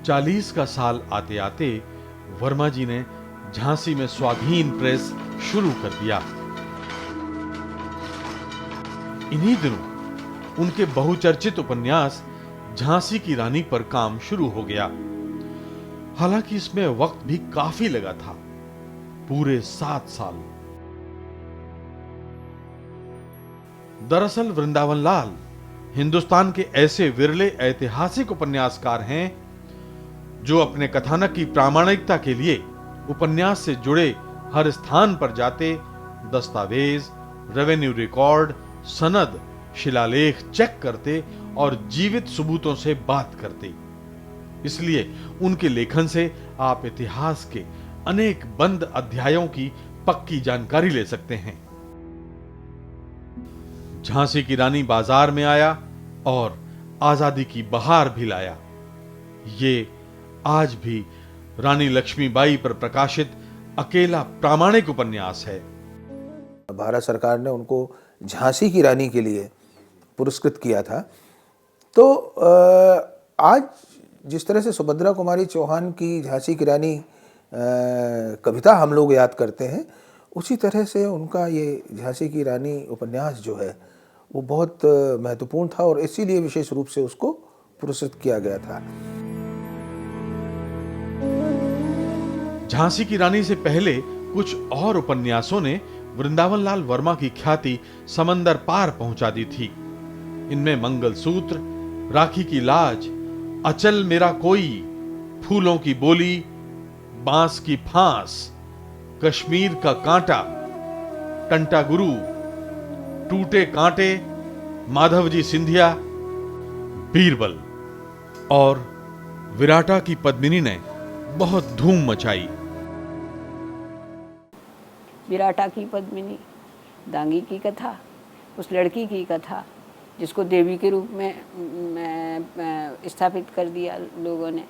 Speaker 8: 40 का साल आते आते वर्मा जी ने झांसी में स्वाधीन प्रेस शुरू कर दिया। इन्हीं दिनों उनके बहुचर्चित उपन्यास झांसी की रानी पर काम शुरू हो गया। हालांकि इसमें वक्त भी काफी लगा था, पूरे 7 साल। दरअसल वृंदावन लाल हिंदुस्तान के ऐसे विरले ऐतिहासिक उपन्यासकार हैं जो अपने कथानक की प्रामाणिकता के लिए उपन्यास से जुड़े हर स्थान पर जाते दस्तावेज, रेवेन्यू रिकॉर्ड, सनद, शिलालेख चेक करते और जीवित सबूतों से बात करते। इसलिए उनके लेखन से आप इतिहास के अनेक बंद अध्यायों की पक्की जानकारी ले सकते हैं। झांसी की रानी बाजार में आया और आजादी की बहार भी लाया। ये आज भी रानी लक्ष्मीबाई पर प्रकाशित अकेला प्रामाणिक उपन्यास है।
Speaker 15: भारत सरकार ने उनको झांसी की रानी के लिए पुरस्कृत किया था। तो आज जिस तरह से सुभद्रा कुमारी चौहान की झांसी की रानी कविता हम लोग याद करते हैं, उसी तरह से उनका ये झांसी की रानी उपन्यास जो है वो बहुत महत्वपूर्ण था और इसीलिए विशेष रूप से उसको पुरस्कृत किया गया था।
Speaker 8: झांसी की रानी से पहले कुछ और उपन्यासों ने वृंदावन लाल वर्मा की ख्याति समंदर पार पहुंचा दी थी। इनमें मंगलसूत्र, राखी की लाज, अचल मेरा कोई, फूलों की बोली, बांस की फांस, कश्मीर का कांटा, टंटा गुरु, टूटे कांटे, माधवजी सिंधिया, बीरबल और विराटा की पद्मिनी ने बहुत धूम मचाई।
Speaker 9: विराटा की पद्मिनी, दांगी की कथा, उस लड़की की कथा जिसको देवी के रूप में स्थापित कर दिया लोगों ने,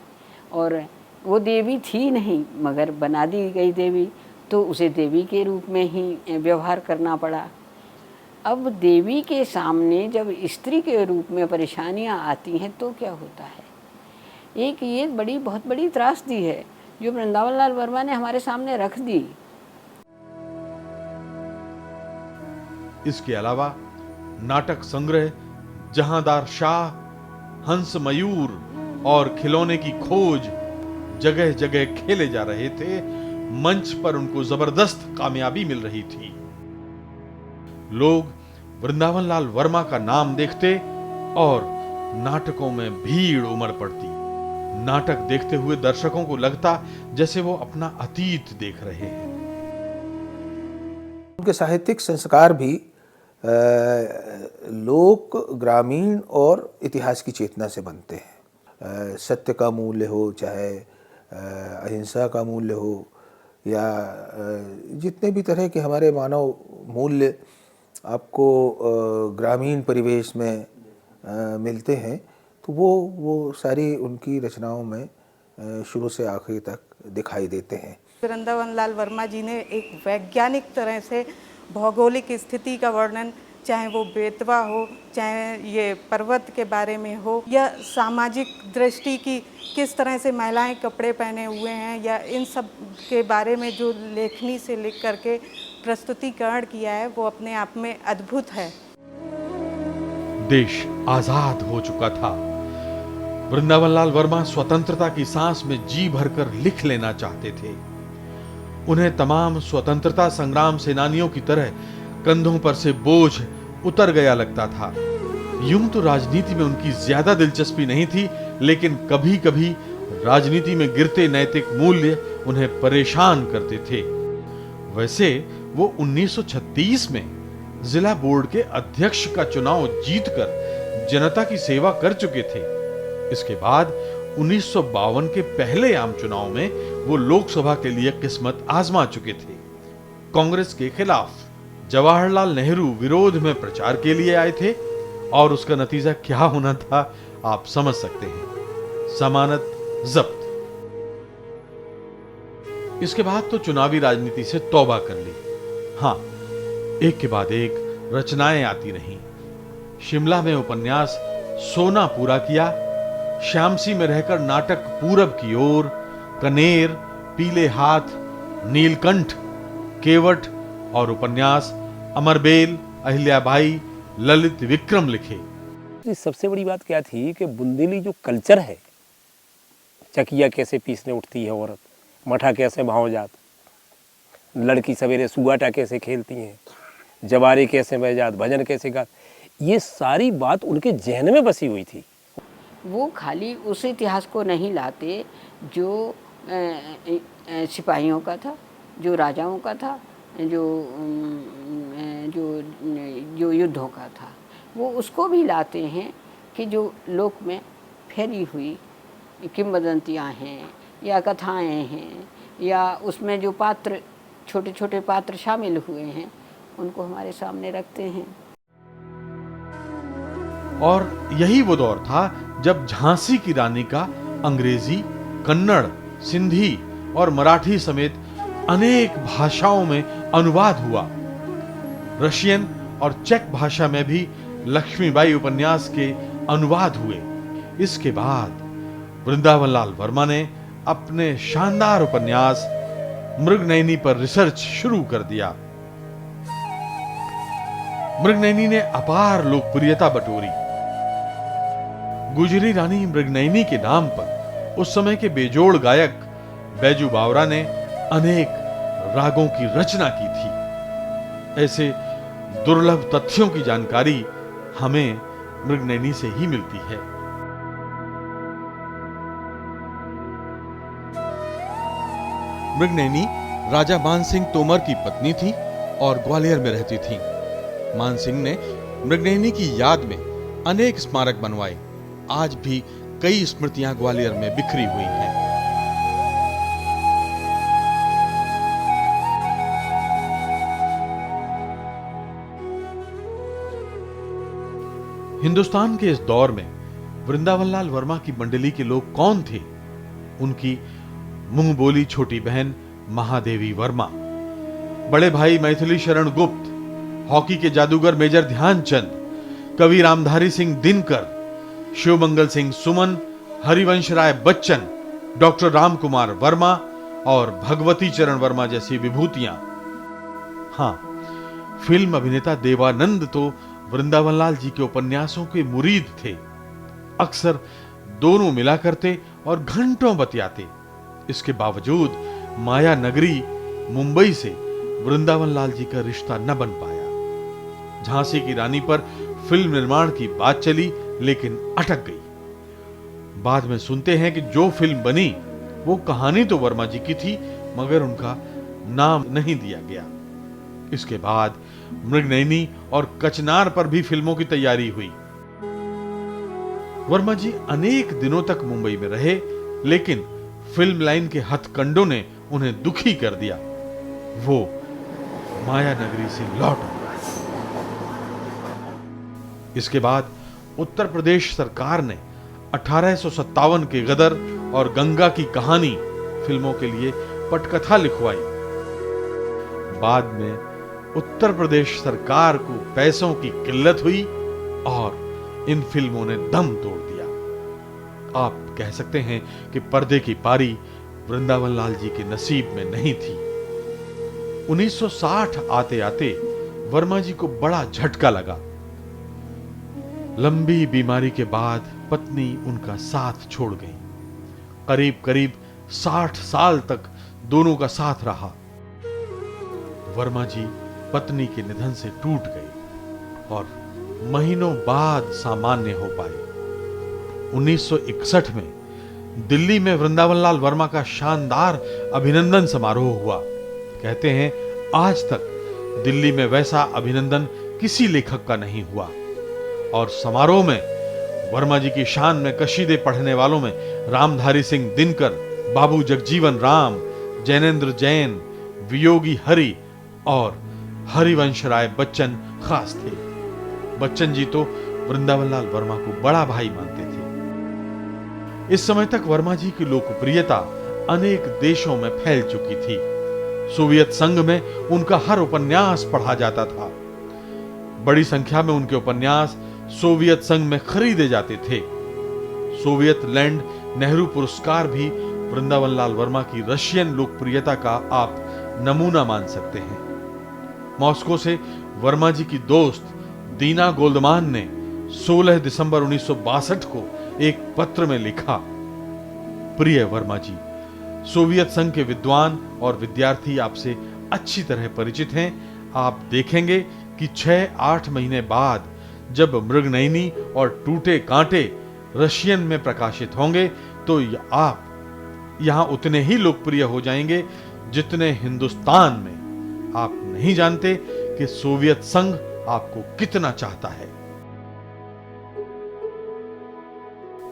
Speaker 9: और वो देवी थी नहीं मगर बना दी गई देवी, तो उसे देवी के रूप में ही व्यवहार करना पड़ा। अब देवी के सामने जब स्त्री के रूप में परेशानियां आती हैं तो क्या होता है? एक ये बहुत बड़ी त्रासदी है जो वृंदावन लाल वर्मा ने हमारे सामने रख दी।
Speaker 8: इसके अलावा नाटक संग्रह जहांदार शाह, हंस मयूर और खिलौने की खोज जगह जगह खेले जा रहे थे। मंच पर उनको जबरदस्त कामयाबी मिल रही थी। लोग वृंदावन लाल वर्मा का नाम देखते और नाटकों में भीड़ उमड़ पड़ती। नाटक देखते हुए दर्शकों को लगता जैसे वो अपना अतीत देख रहे हैं।
Speaker 15: उनके साहित्यिक संस्कार भी लोक, ग्रामीण और इतिहास की चेतना से बनते हैं। सत्य का मूल्य हो, चाहे अहिंसा का मूल्य हो, या जितने भी तरह के हमारे मानव मूल्य आपको ग्रामीण परिवेश में मिलते हैं, तो वो सारी उनकी रचनाओं में शुरू से आखिर तक दिखाई देते हैं।
Speaker 16: वृंदावन लाल वर्मा जी ने एक वैज्ञानिक तरह से भौगोलिक स्थिति का वर्णन, चाहे वो बेतवा हो, चाहे ये पर्वत के बारे में हो, या सामाजिक दृष्टि की किस तरह से महिलाएं कपड़े पहने हुए हैं, या इन सब के बारे में जो लेखनी से लिख करके प्रस्तुतिकरण किया है, वो अपने आप में अद्भुत है।
Speaker 8: देश आजाद हो चुका था। वृंदावन लाल वर्मा स्वतंत्रता की सांस में जी भरकर लिख लेना चाहते थे। उन्हें तमाम स्वतंत्रता संग्राम सेनानियों की तरह कंधों पर से बोझ उतर गया लगता था। यूं तो राजनीति में उनकी ज्यादा दिलचस्पी नहीं थी, लेकिन कभी-कभी राजनीति में गिरते नैतिक मूल्य उन्हें परेशान करते थे। वैसे वो 1936 में जिला बोर्ड के अध्यक्ष का चुनाव जीतकर जनता की सेवा कर चुके थे। इसके बाद 1952 के पहले आम चुनाव में वो लोकसभा के लिए किस्मत आजमा चुके थे। कांग्रेस के खिलाफ जवाहरलाल नेहरू विरोध में प्रचार के लिए आए थे और उसका नतीजा क्या होना था आप समझ सकते हैं, जमानत जब्त। इसके बाद तो चुनावी राजनीति से तौबा कर ली। हां, एक के बाद एक रचनाएं आती रहीं। शिमला में उपन्यास सोना पूरा किया, श्यामसी में रहकर नाटक पूरब की ओर, कनेर, पीले हाथ, नीलकंठ, केवट और उपन्यास अमरबेल, अहिल्याबाई, ललित विक्रम लिखे।
Speaker 12: सबसे बड़ी बात क्या थी कि बुंदेली जो कल्चर है, चकिया कैसे पीसने उठती है औरत, मठा कैसे भाव जात, लड़की सवेरे सुगाटा कैसे खेलती हैं, जवारे कैसे बह जात, भजन कैसे गात, ये सारी बात उनके जहन में बसी हुई थी।
Speaker 9: वो खाली उस इतिहास को नहीं लाते जो सिपाहियों का था, जो राजाओं का था, जो युद्धों का था, वो उसको भी लाते हैं कि जो लोक में फैली हुई किंवदंतियाँ हैं या कथाएं हैं, या उसमें जो पात्र, छोटे छोटे पात्र शामिल हुए हैं, उनको हमारे सामने रखते हैं।
Speaker 8: और यही वो दौर था जब झांसी की रानी का अंग्रेजी, कन्नड़, सिंधी और मराठी समेत अनेक भाषाओं में अनुवाद हुआ। रशियन और चेक भाषा में भी लक्ष्मीबाई उपन्यास के अनुवाद हुए। इसके बाद वृंदावन लाल वर्मा ने अपने शानदार उपन्यास मृगनयनी पर रिसर्च शुरू कर दिया। मृगनयनी ने अपार लोकप्रियता बटोरी। गुजरी रानी मृगनयनी के नाम पर उस समय के बेजोड़ गायक बैजू बावरा ने अनेक रागों की रचना की थी। ऐसे दुर्लभ तथ्यों की जानकारी हमें मृगनयनी से ही मिलती है। मृगनयनी राजा मानसिंह तोमर की पत्नी थी और ग्वालियर में रहती थी। मानसिंह ने मृगनयनी की याद में अनेक स्मारक बनवाए। आज भी कई स्मृतियां ग्वालियर में बिखरी हुई हैं। हिंदुस्तान के इस दौर में वृंदावन लाल वर्मा की मंडली के लोग कौन थे? उनकी मुंह बोली छोटी बहन महादेवी वर्मा, बड़े भाई मैथिली शरण गुप्त, हॉकी के जादूगर मेजर ध्यानचंद, कवि रामधारी सिंह दिनकर, शिवमंगल सिंह सुमन, हरिवंश राय बच्चन, डॉक्टर रामकुमार वर्मा और भगवती चरण वर्मा जैसी विभूतियां। हां, फिल्म अभिनेता देवानंद तो वृंदावन लाल जी के उपन्यासों के मुरीद थे। अक्सर दोनों मिला करते और घंटों बतियाते। इसके बावजूद माया नगरी मुंबई से वृंदावन लाल जी का रिश्ता न बन पाया। झांसी की रानी पर फिल्म निर्माण की बात चली लेकिन अटक गई। बाद में सुनते हैं कि जो फिल्म बनी वो कहानी तो वर्मा जी की थी मगर उनका नाम नहीं दिया गया। इसके बाद मृगनयनी और कचनार पर भी फिल्मों की तैयारी हुई। वर्मा जी अनेक दिनों तक मुंबई में रहे लेकिन फिल्म लाइन के हथकंडों ने उन्हें दुखी कर दिया। वो माया नगरी से लौट आए। इसके बाद उत्तर प्रदेश सरकार ने 1857 के गदर और गंगा की कहानी फिल्मों के लिए पटकथा लिखवाई। बाद में उत्तर प्रदेश सरकार को पैसों की किल्लत हुई और इन फिल्मों ने दम तोड़ दिया। आप कह सकते हैं कि पर्दे की पारी वृंदावन लाल जी के नसीब में नहीं थी। 1960 आते आते वर्मा जी को बड़ा झटका लगा। लंबी बीमारी के बाद पत्नी उनका साथ छोड़ गई। करीब करीब 60 साल तक दोनों का साथ रहा। वर्मा जी पत्नी के निधन से टूट गए और महीनों बाद सामान्य हो पाए। 1961 में दिल्ली में वृंदावन लाल वर्मा का शानदार अभिनंदन समारोह हुआ। कहते हैं आज तक दिल्ली में वैसा अभिनंदन किसी लेखक का नहीं हुआ। और समारोह में वर्मा जी की शान में कशीदे पढ़ने वालों में रामधारी सिंह दिनकर, बाबू जगजीवन राम, जैनेन्द्र जैन, वियोगी हरि और हरिवंश राय बच्चन खास थे। बच्चन जी तो वृंदावन लाल वर्मा को बड़ा भाई मानते थे। इस समय तक वर्मा जी की लोकप्रियता अनेक देशों में फैल चुकी थी। सोवियत संघ में उनका हर उपन्यास पढ़ा जाता था। बड़ी संख्या में उनके उपन्यास सोवियत संघ में खरीदे जाते थे। सोवियत लैंड नेहरू पुरस्कार भी वृंदावन लाल वर्मा की रशियन लोकप्रियता का आप नमूना मान सकते हैं। मॉस्को से वर्मा जी की दोस्त दीना गोल्डमान ने 16 दिसंबर 1962 को एक पत्र में लिखा, प्रिय वर्मा जी, सोवियत संघ के विद्वान और विद्यार्थी आपसे अच्छी तरह परिचित हैं। आप देखेंगे कि 6-8 महीने बाद जब मृगनयनी और टूटे कांटे रशियन में प्रकाशित होंगे तो आप यहां उतने ही लोकप्रिय हो जाएंगे जितने हिंदुस्तान में। आप नहीं जानते कि सोवियत संघ आपको कितना चाहता है।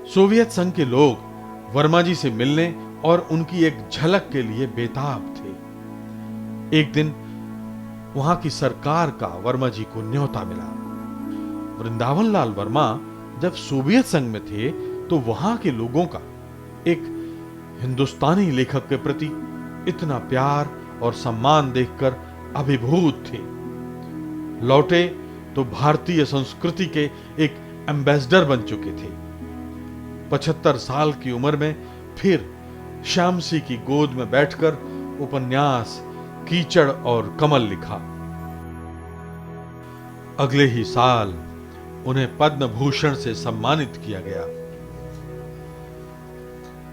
Speaker 8: सोवियत संघ के लोग वर्मा जी से मिलने और उनकी एक झलक के लिए बेताब थे। एक दिन वहां की सरकार का वर्मा जी को न्योता मिला। वृंदावन लाल वर्मा जब सोवियत संघ में थे तो वहां के लोगों का एक हिंदुस्तानी लेखक के प्रति इतना प्यार और सम्मान देखकर अभिभूत थे। लौटे तो भारतीय संस्कृति के एक एम्बेसडर बन चुके थे। 75 साल की उम्र में फिर श्यामसी की गोद में बैठकर उपन्यास कीचड़ और कमल लिखा। अगले ही साल उन्हें पद्म भूषण से सम्मानित किया गया।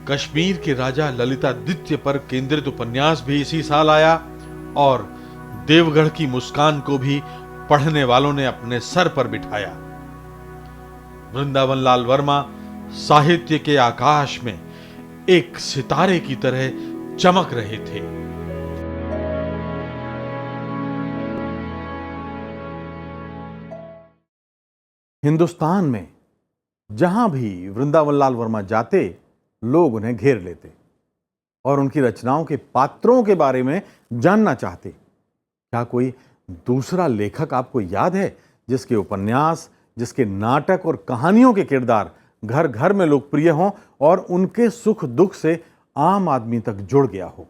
Speaker 8: कश्मीर के राजा ललितादित्य पर केंद्रित उपन्यास भी इसी साल आया और देवगढ़ की मुस्कान को भी पढ़ने वालों ने अपने सर पर बिठाया। वृंदावन लाल वर्मा साहित्य के आकाश में एक सितारे की तरह चमक रहे थे।
Speaker 1: हिंदुस्तान में जहां भी वृंदावन लाल वर्मा जाते, लोग उन्हें घेर लेते और उनकी रचनाओं के पात्रों के बारे में जानना चाहते। क्या कोई दूसरा लेखक आपको याद है जिसके उपन्यास, जिसके नाटक और कहानियों के किरदार घर घर में लोकप्रिय हों और उनके सुख दुख से आम आदमी तक जुड़ गया हो?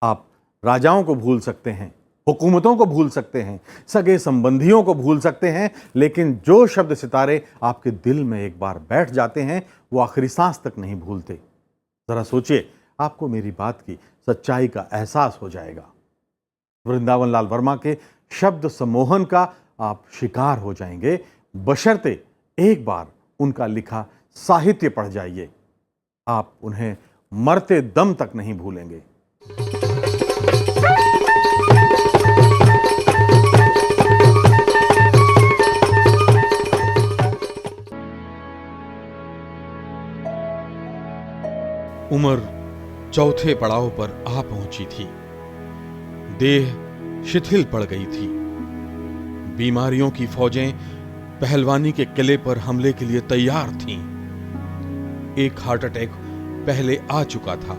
Speaker 1: आप राजाओं को भूल सकते हैं, हुकूमतों को भूल सकते हैं, सगे संबंधियों को भूल सकते हैं, लेकिन जो शब्द सितारे आपके दिल में एक बार बैठ जाते हैं वो आखिरी सांस तक नहीं भूलते। जरा सोचिए, आपको मेरी बात की सच्चाई का एहसास हो जाएगा। वृंदावन लाल वर्मा के शब्द सम्मोहन का आप शिकार हो जाएंगे, बशर्ते एक बार उनका लिखा साहित्य पढ़ जाइए। आप उन्हें मरते दम तक नहीं भूलेंगे।
Speaker 8: उम्र चौथे पड़ाव पर आ पहुंची थी। देह शिथिल पड़ गई थी। बीमारियों की फौजें पहलवानी के किले पर हमले के लिए तैयार थीं। एक हार्ट अटैक पहले आ चुका था।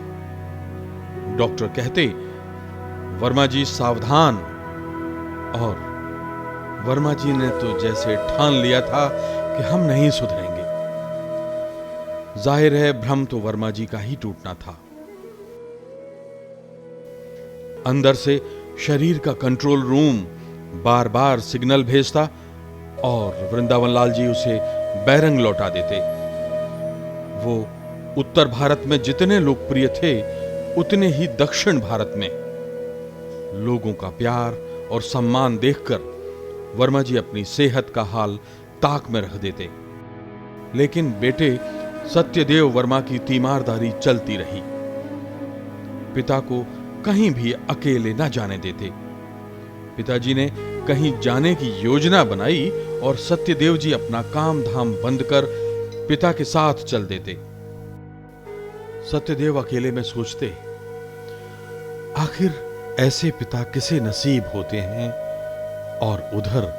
Speaker 8: डॉक्टर कहते, वर्मा जी सावधान, और वर्मा जी ने तो जैसे ठान लिया था कि हम नहीं सुधरेंगे। जाहिर है भ्रम तो वर्मा जी का ही टूटना था। अंदर से शरीर का कंट्रोल रूम बार बार सिग्नल भेजता और वृंदावन लाल जी उसे बैरंग लौटा देते। वो उत्तर भारत में जितने लोकप्रिय थे, उतने ही दक्षिण भारत में। लोगों का प्यार और सम्मान देखकर वर्मा जी अपनी सेहत का हाल ताक में रख देते। लेकिन बेटे सत्यदेव वर्मा की तीमारदारी चलती रही। पिता को कहीं भी अकेले न जाने देते। पिताजी ने कहीं जाने की योजना बनाई और सत्यदेव जी अपना काम धाम बंद कर पिता के साथ चल देते। सत्यदेव अकेले में सोचते, आखिर ऐसे पिता किसे नसीब होते हैं। और उधर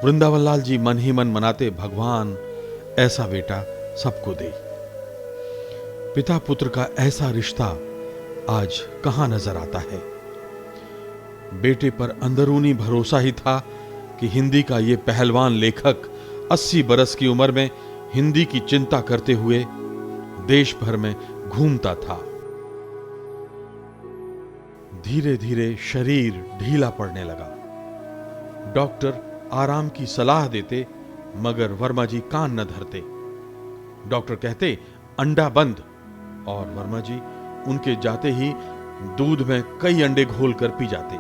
Speaker 8: वृंदावन लाल जी मन ही मन मनाते, भगवान ऐसा बेटा सबको दे। पिता पुत्र का ऐसा रिश्ता आज कहां नजर आता है। बेटे पर अंदरूनी भरोसा ही था कि हिंदी का ये पहलवान लेखक 80 बरस की उम्र में हिंदी की चिंता करते हुए देश भर में घूमता था। धीरे धीरे शरीर ढीला पड़ने लगा। डॉक्टर आराम की सलाह देते, मगर वर्मा जी कान न धरते। डॉक्टर कहते अंडा बंद, और वर्मा जी उनके जाते ही दूध में कई अंडे घोलकर पी जाते।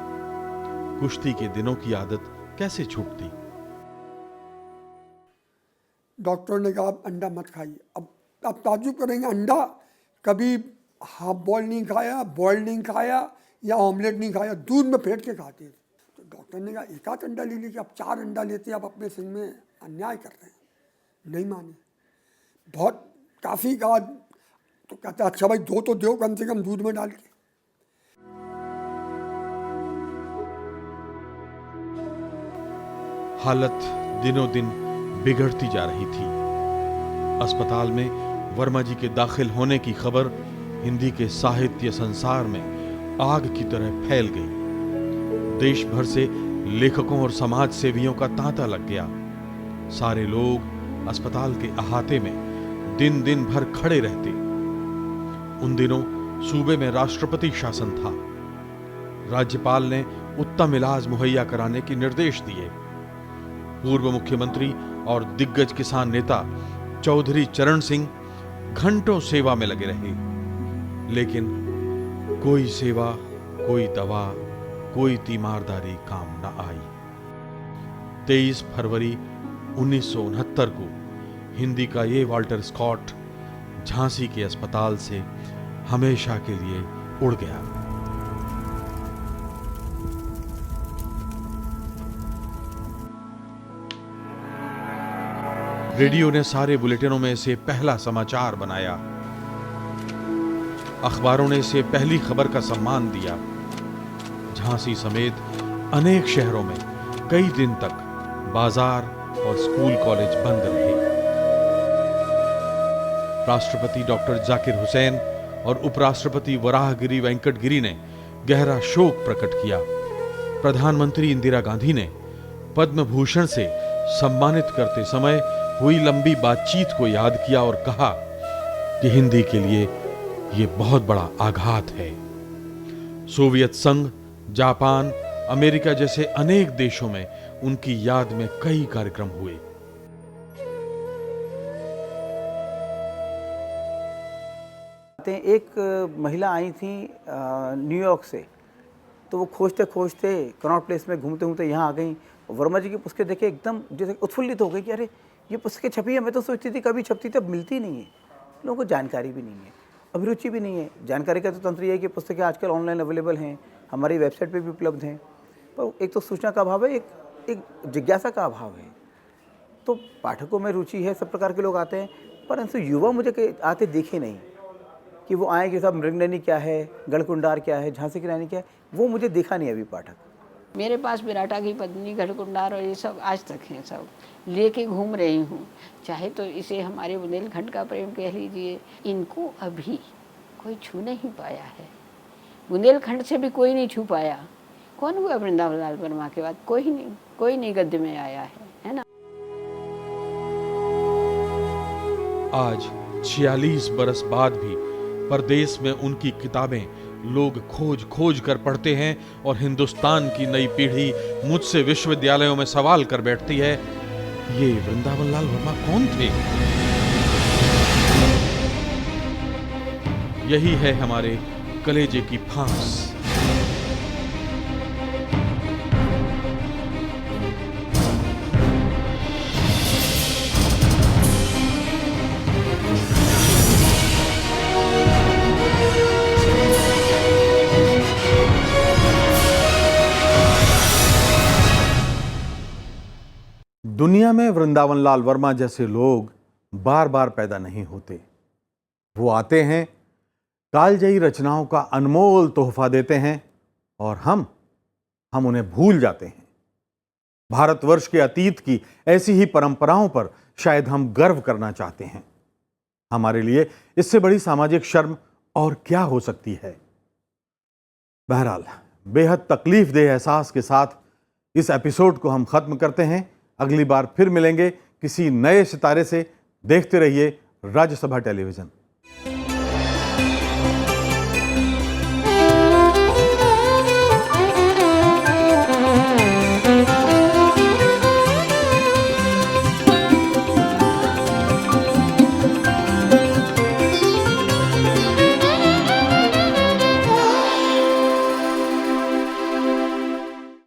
Speaker 8: कुश्ती के दिनों की आदत कैसे छूटती।
Speaker 4: डॉक्टर ने कहा आप अंडा मत खाइए। अब आप ताज्जुब करेंगे, अंडा कभी हाफ बॉयल नहीं खाया, बॉयल नहीं खाया या ऑमलेट नहीं खाया, दूध में फेंट के खाते। तो डॉक्टर ने कहा एक आध अंडा ले लीजिए, आप 4 अंडा लेते, आप अपने सिंह में अन्याय कर रहे हैं। नहीं माने, बहुत काफ़ी कहा तो कहता अच्छा भाई 2 तो दो कम से कम दूध में डाल के।
Speaker 8: हालत दिनों दिन बिगड़ती जा रही थी। अस्पताल में वर्मा जी के दाखिल होने की खबर हिंदी के साहित्य संसार में आग की तरह फैल गई। देश भर से लेखकों और समाज सेवियों का तांता लग गया। सारे लोग अस्पताल के अहाते में दिन दिन भर खड़े रहते। उन दिनों सूबे में राष्ट्रपति शासन था। राज्यपाल ने उत्तम इलाज मुहैया कराने के निर्देश दिए। पूर्व मुख्यमंत्री और दिग्गज किसान नेता चौधरी चरण सिंह घंटों सेवा में लगे रहे, लेकिन कोई सेवा, कोई दवा, कोई तीमारदारी काम न आई। 23 फरवरी 1969 को हिंदी का ये वाल्टर स्कॉट झांसी के अस्पताल से हमेशा के लिए उड़ गया। रेडियो ने सारे बुलेटिनों में इसे पहला समाचार बनाया। अखबारों ने इसे पहली खबर का सम्मान दिया। झांसी समेत अनेक शहरों में कई दिन तक बाजार और स्कूल कॉलेज बंद रहे। राष्ट्रपति डॉक्टर जाकिर हुसैन और उपराष्ट्रपति वराहगिरी वेंकटगिरी ने गहरा शोक प्रकट किया। प्रधानमंत्री इंदिरा गांधी ने पद्म भूषण से सम्मानित करते समय हुई लंबी बातचीत को याद किया और कहा कि हिंदी के लिए यह बहुत बड़ा आघात है। सोवियत संघ, जापान, अमेरिका जैसे अनेक देशों में उनकी याद में कई कार्यक्रम हुए।
Speaker 14: एक महिला आई थी न्यूयॉर्क से, तो वो खोजते खोजते कनॉट प्लेस में घूमते घूमते यहाँ आ गई। वर्मा जी की पुस्तकें देखे एकदम जैसे उत्फुल्लित हो गई कि अरे ये पुस्तकें छपी है, मैं तो सोचती थी कभी छपती, तब मिलती नहीं है। लोगों को जानकारी भी नहीं है, अभिरुचि भी नहीं है। जानकारी का तो तंत्र ये है कि पुस्तकें आजकल ऑनलाइन अवेलेबल हैं, हमारी वेबसाइट पे भी उपलब्ध हैं, पर एक तो सूचना का अभाव है, एक जिज्ञासा का अभाव है। तो पाठकों में रुचि है, सब प्रकार के लोग आते हैं, परंतु युवा मुझे आते देखे नहीं कि वो आए कि साहब मृगनयनी क्या है, गढ़कुंडार क्या है, झांसी की रानी क्या है, वो मुझे देखा नहीं अभी पाठक।
Speaker 17: मेरे पास विराटा की पत्नी, गढ़कुंडार और ये सब आज तक हैं, सब लेके घूम रही हूँ। चाहे तो इसे हमारे बुंदेलखंड का प्रेम कह लीजिए, इनको अभी कोई छू नहीं पाया है। बुंदेलखंड से भी कोई नहीं छू पाया। कौन हुआ वृंदावन लाल वर्मा के बाद? कोई नहीं गद्य में आया है ना।
Speaker 8: आज 46 बरस बाद भी परदेश में उनकी किताबें लोग खोज खोज कर पढ़ते हैं और हिंदुस्तान की नई पीढ़ी मुझसे विश्वविद्यालयों में सवाल कर बैठती है, ये वृंदावन लाल वर्मा कौन थे? यही है हमारे कलेजे की फांस।
Speaker 1: दुनिया में वृंदावन लाल वर्मा जैसे लोग बार बार पैदा नहीं होते। वो आते हैं, कालजयी रचनाओं का अनमोल तोहफा देते हैं और हम उन्हें भूल जाते हैं। भारतवर्ष के अतीत की ऐसी ही परंपराओं पर शायद हम गर्व करना चाहते हैं। हमारे लिए इससे बड़ी सामाजिक शर्म और क्या हो सकती है। बहरहाल, बेहद तकलीफदेह एहसास के साथ इस एपिसोड को हम खत्म करते हैं। अगली बार फिर मिलेंगे किसी नए सितारे से। देखते रहिए राज्यसभा टेलीविजन।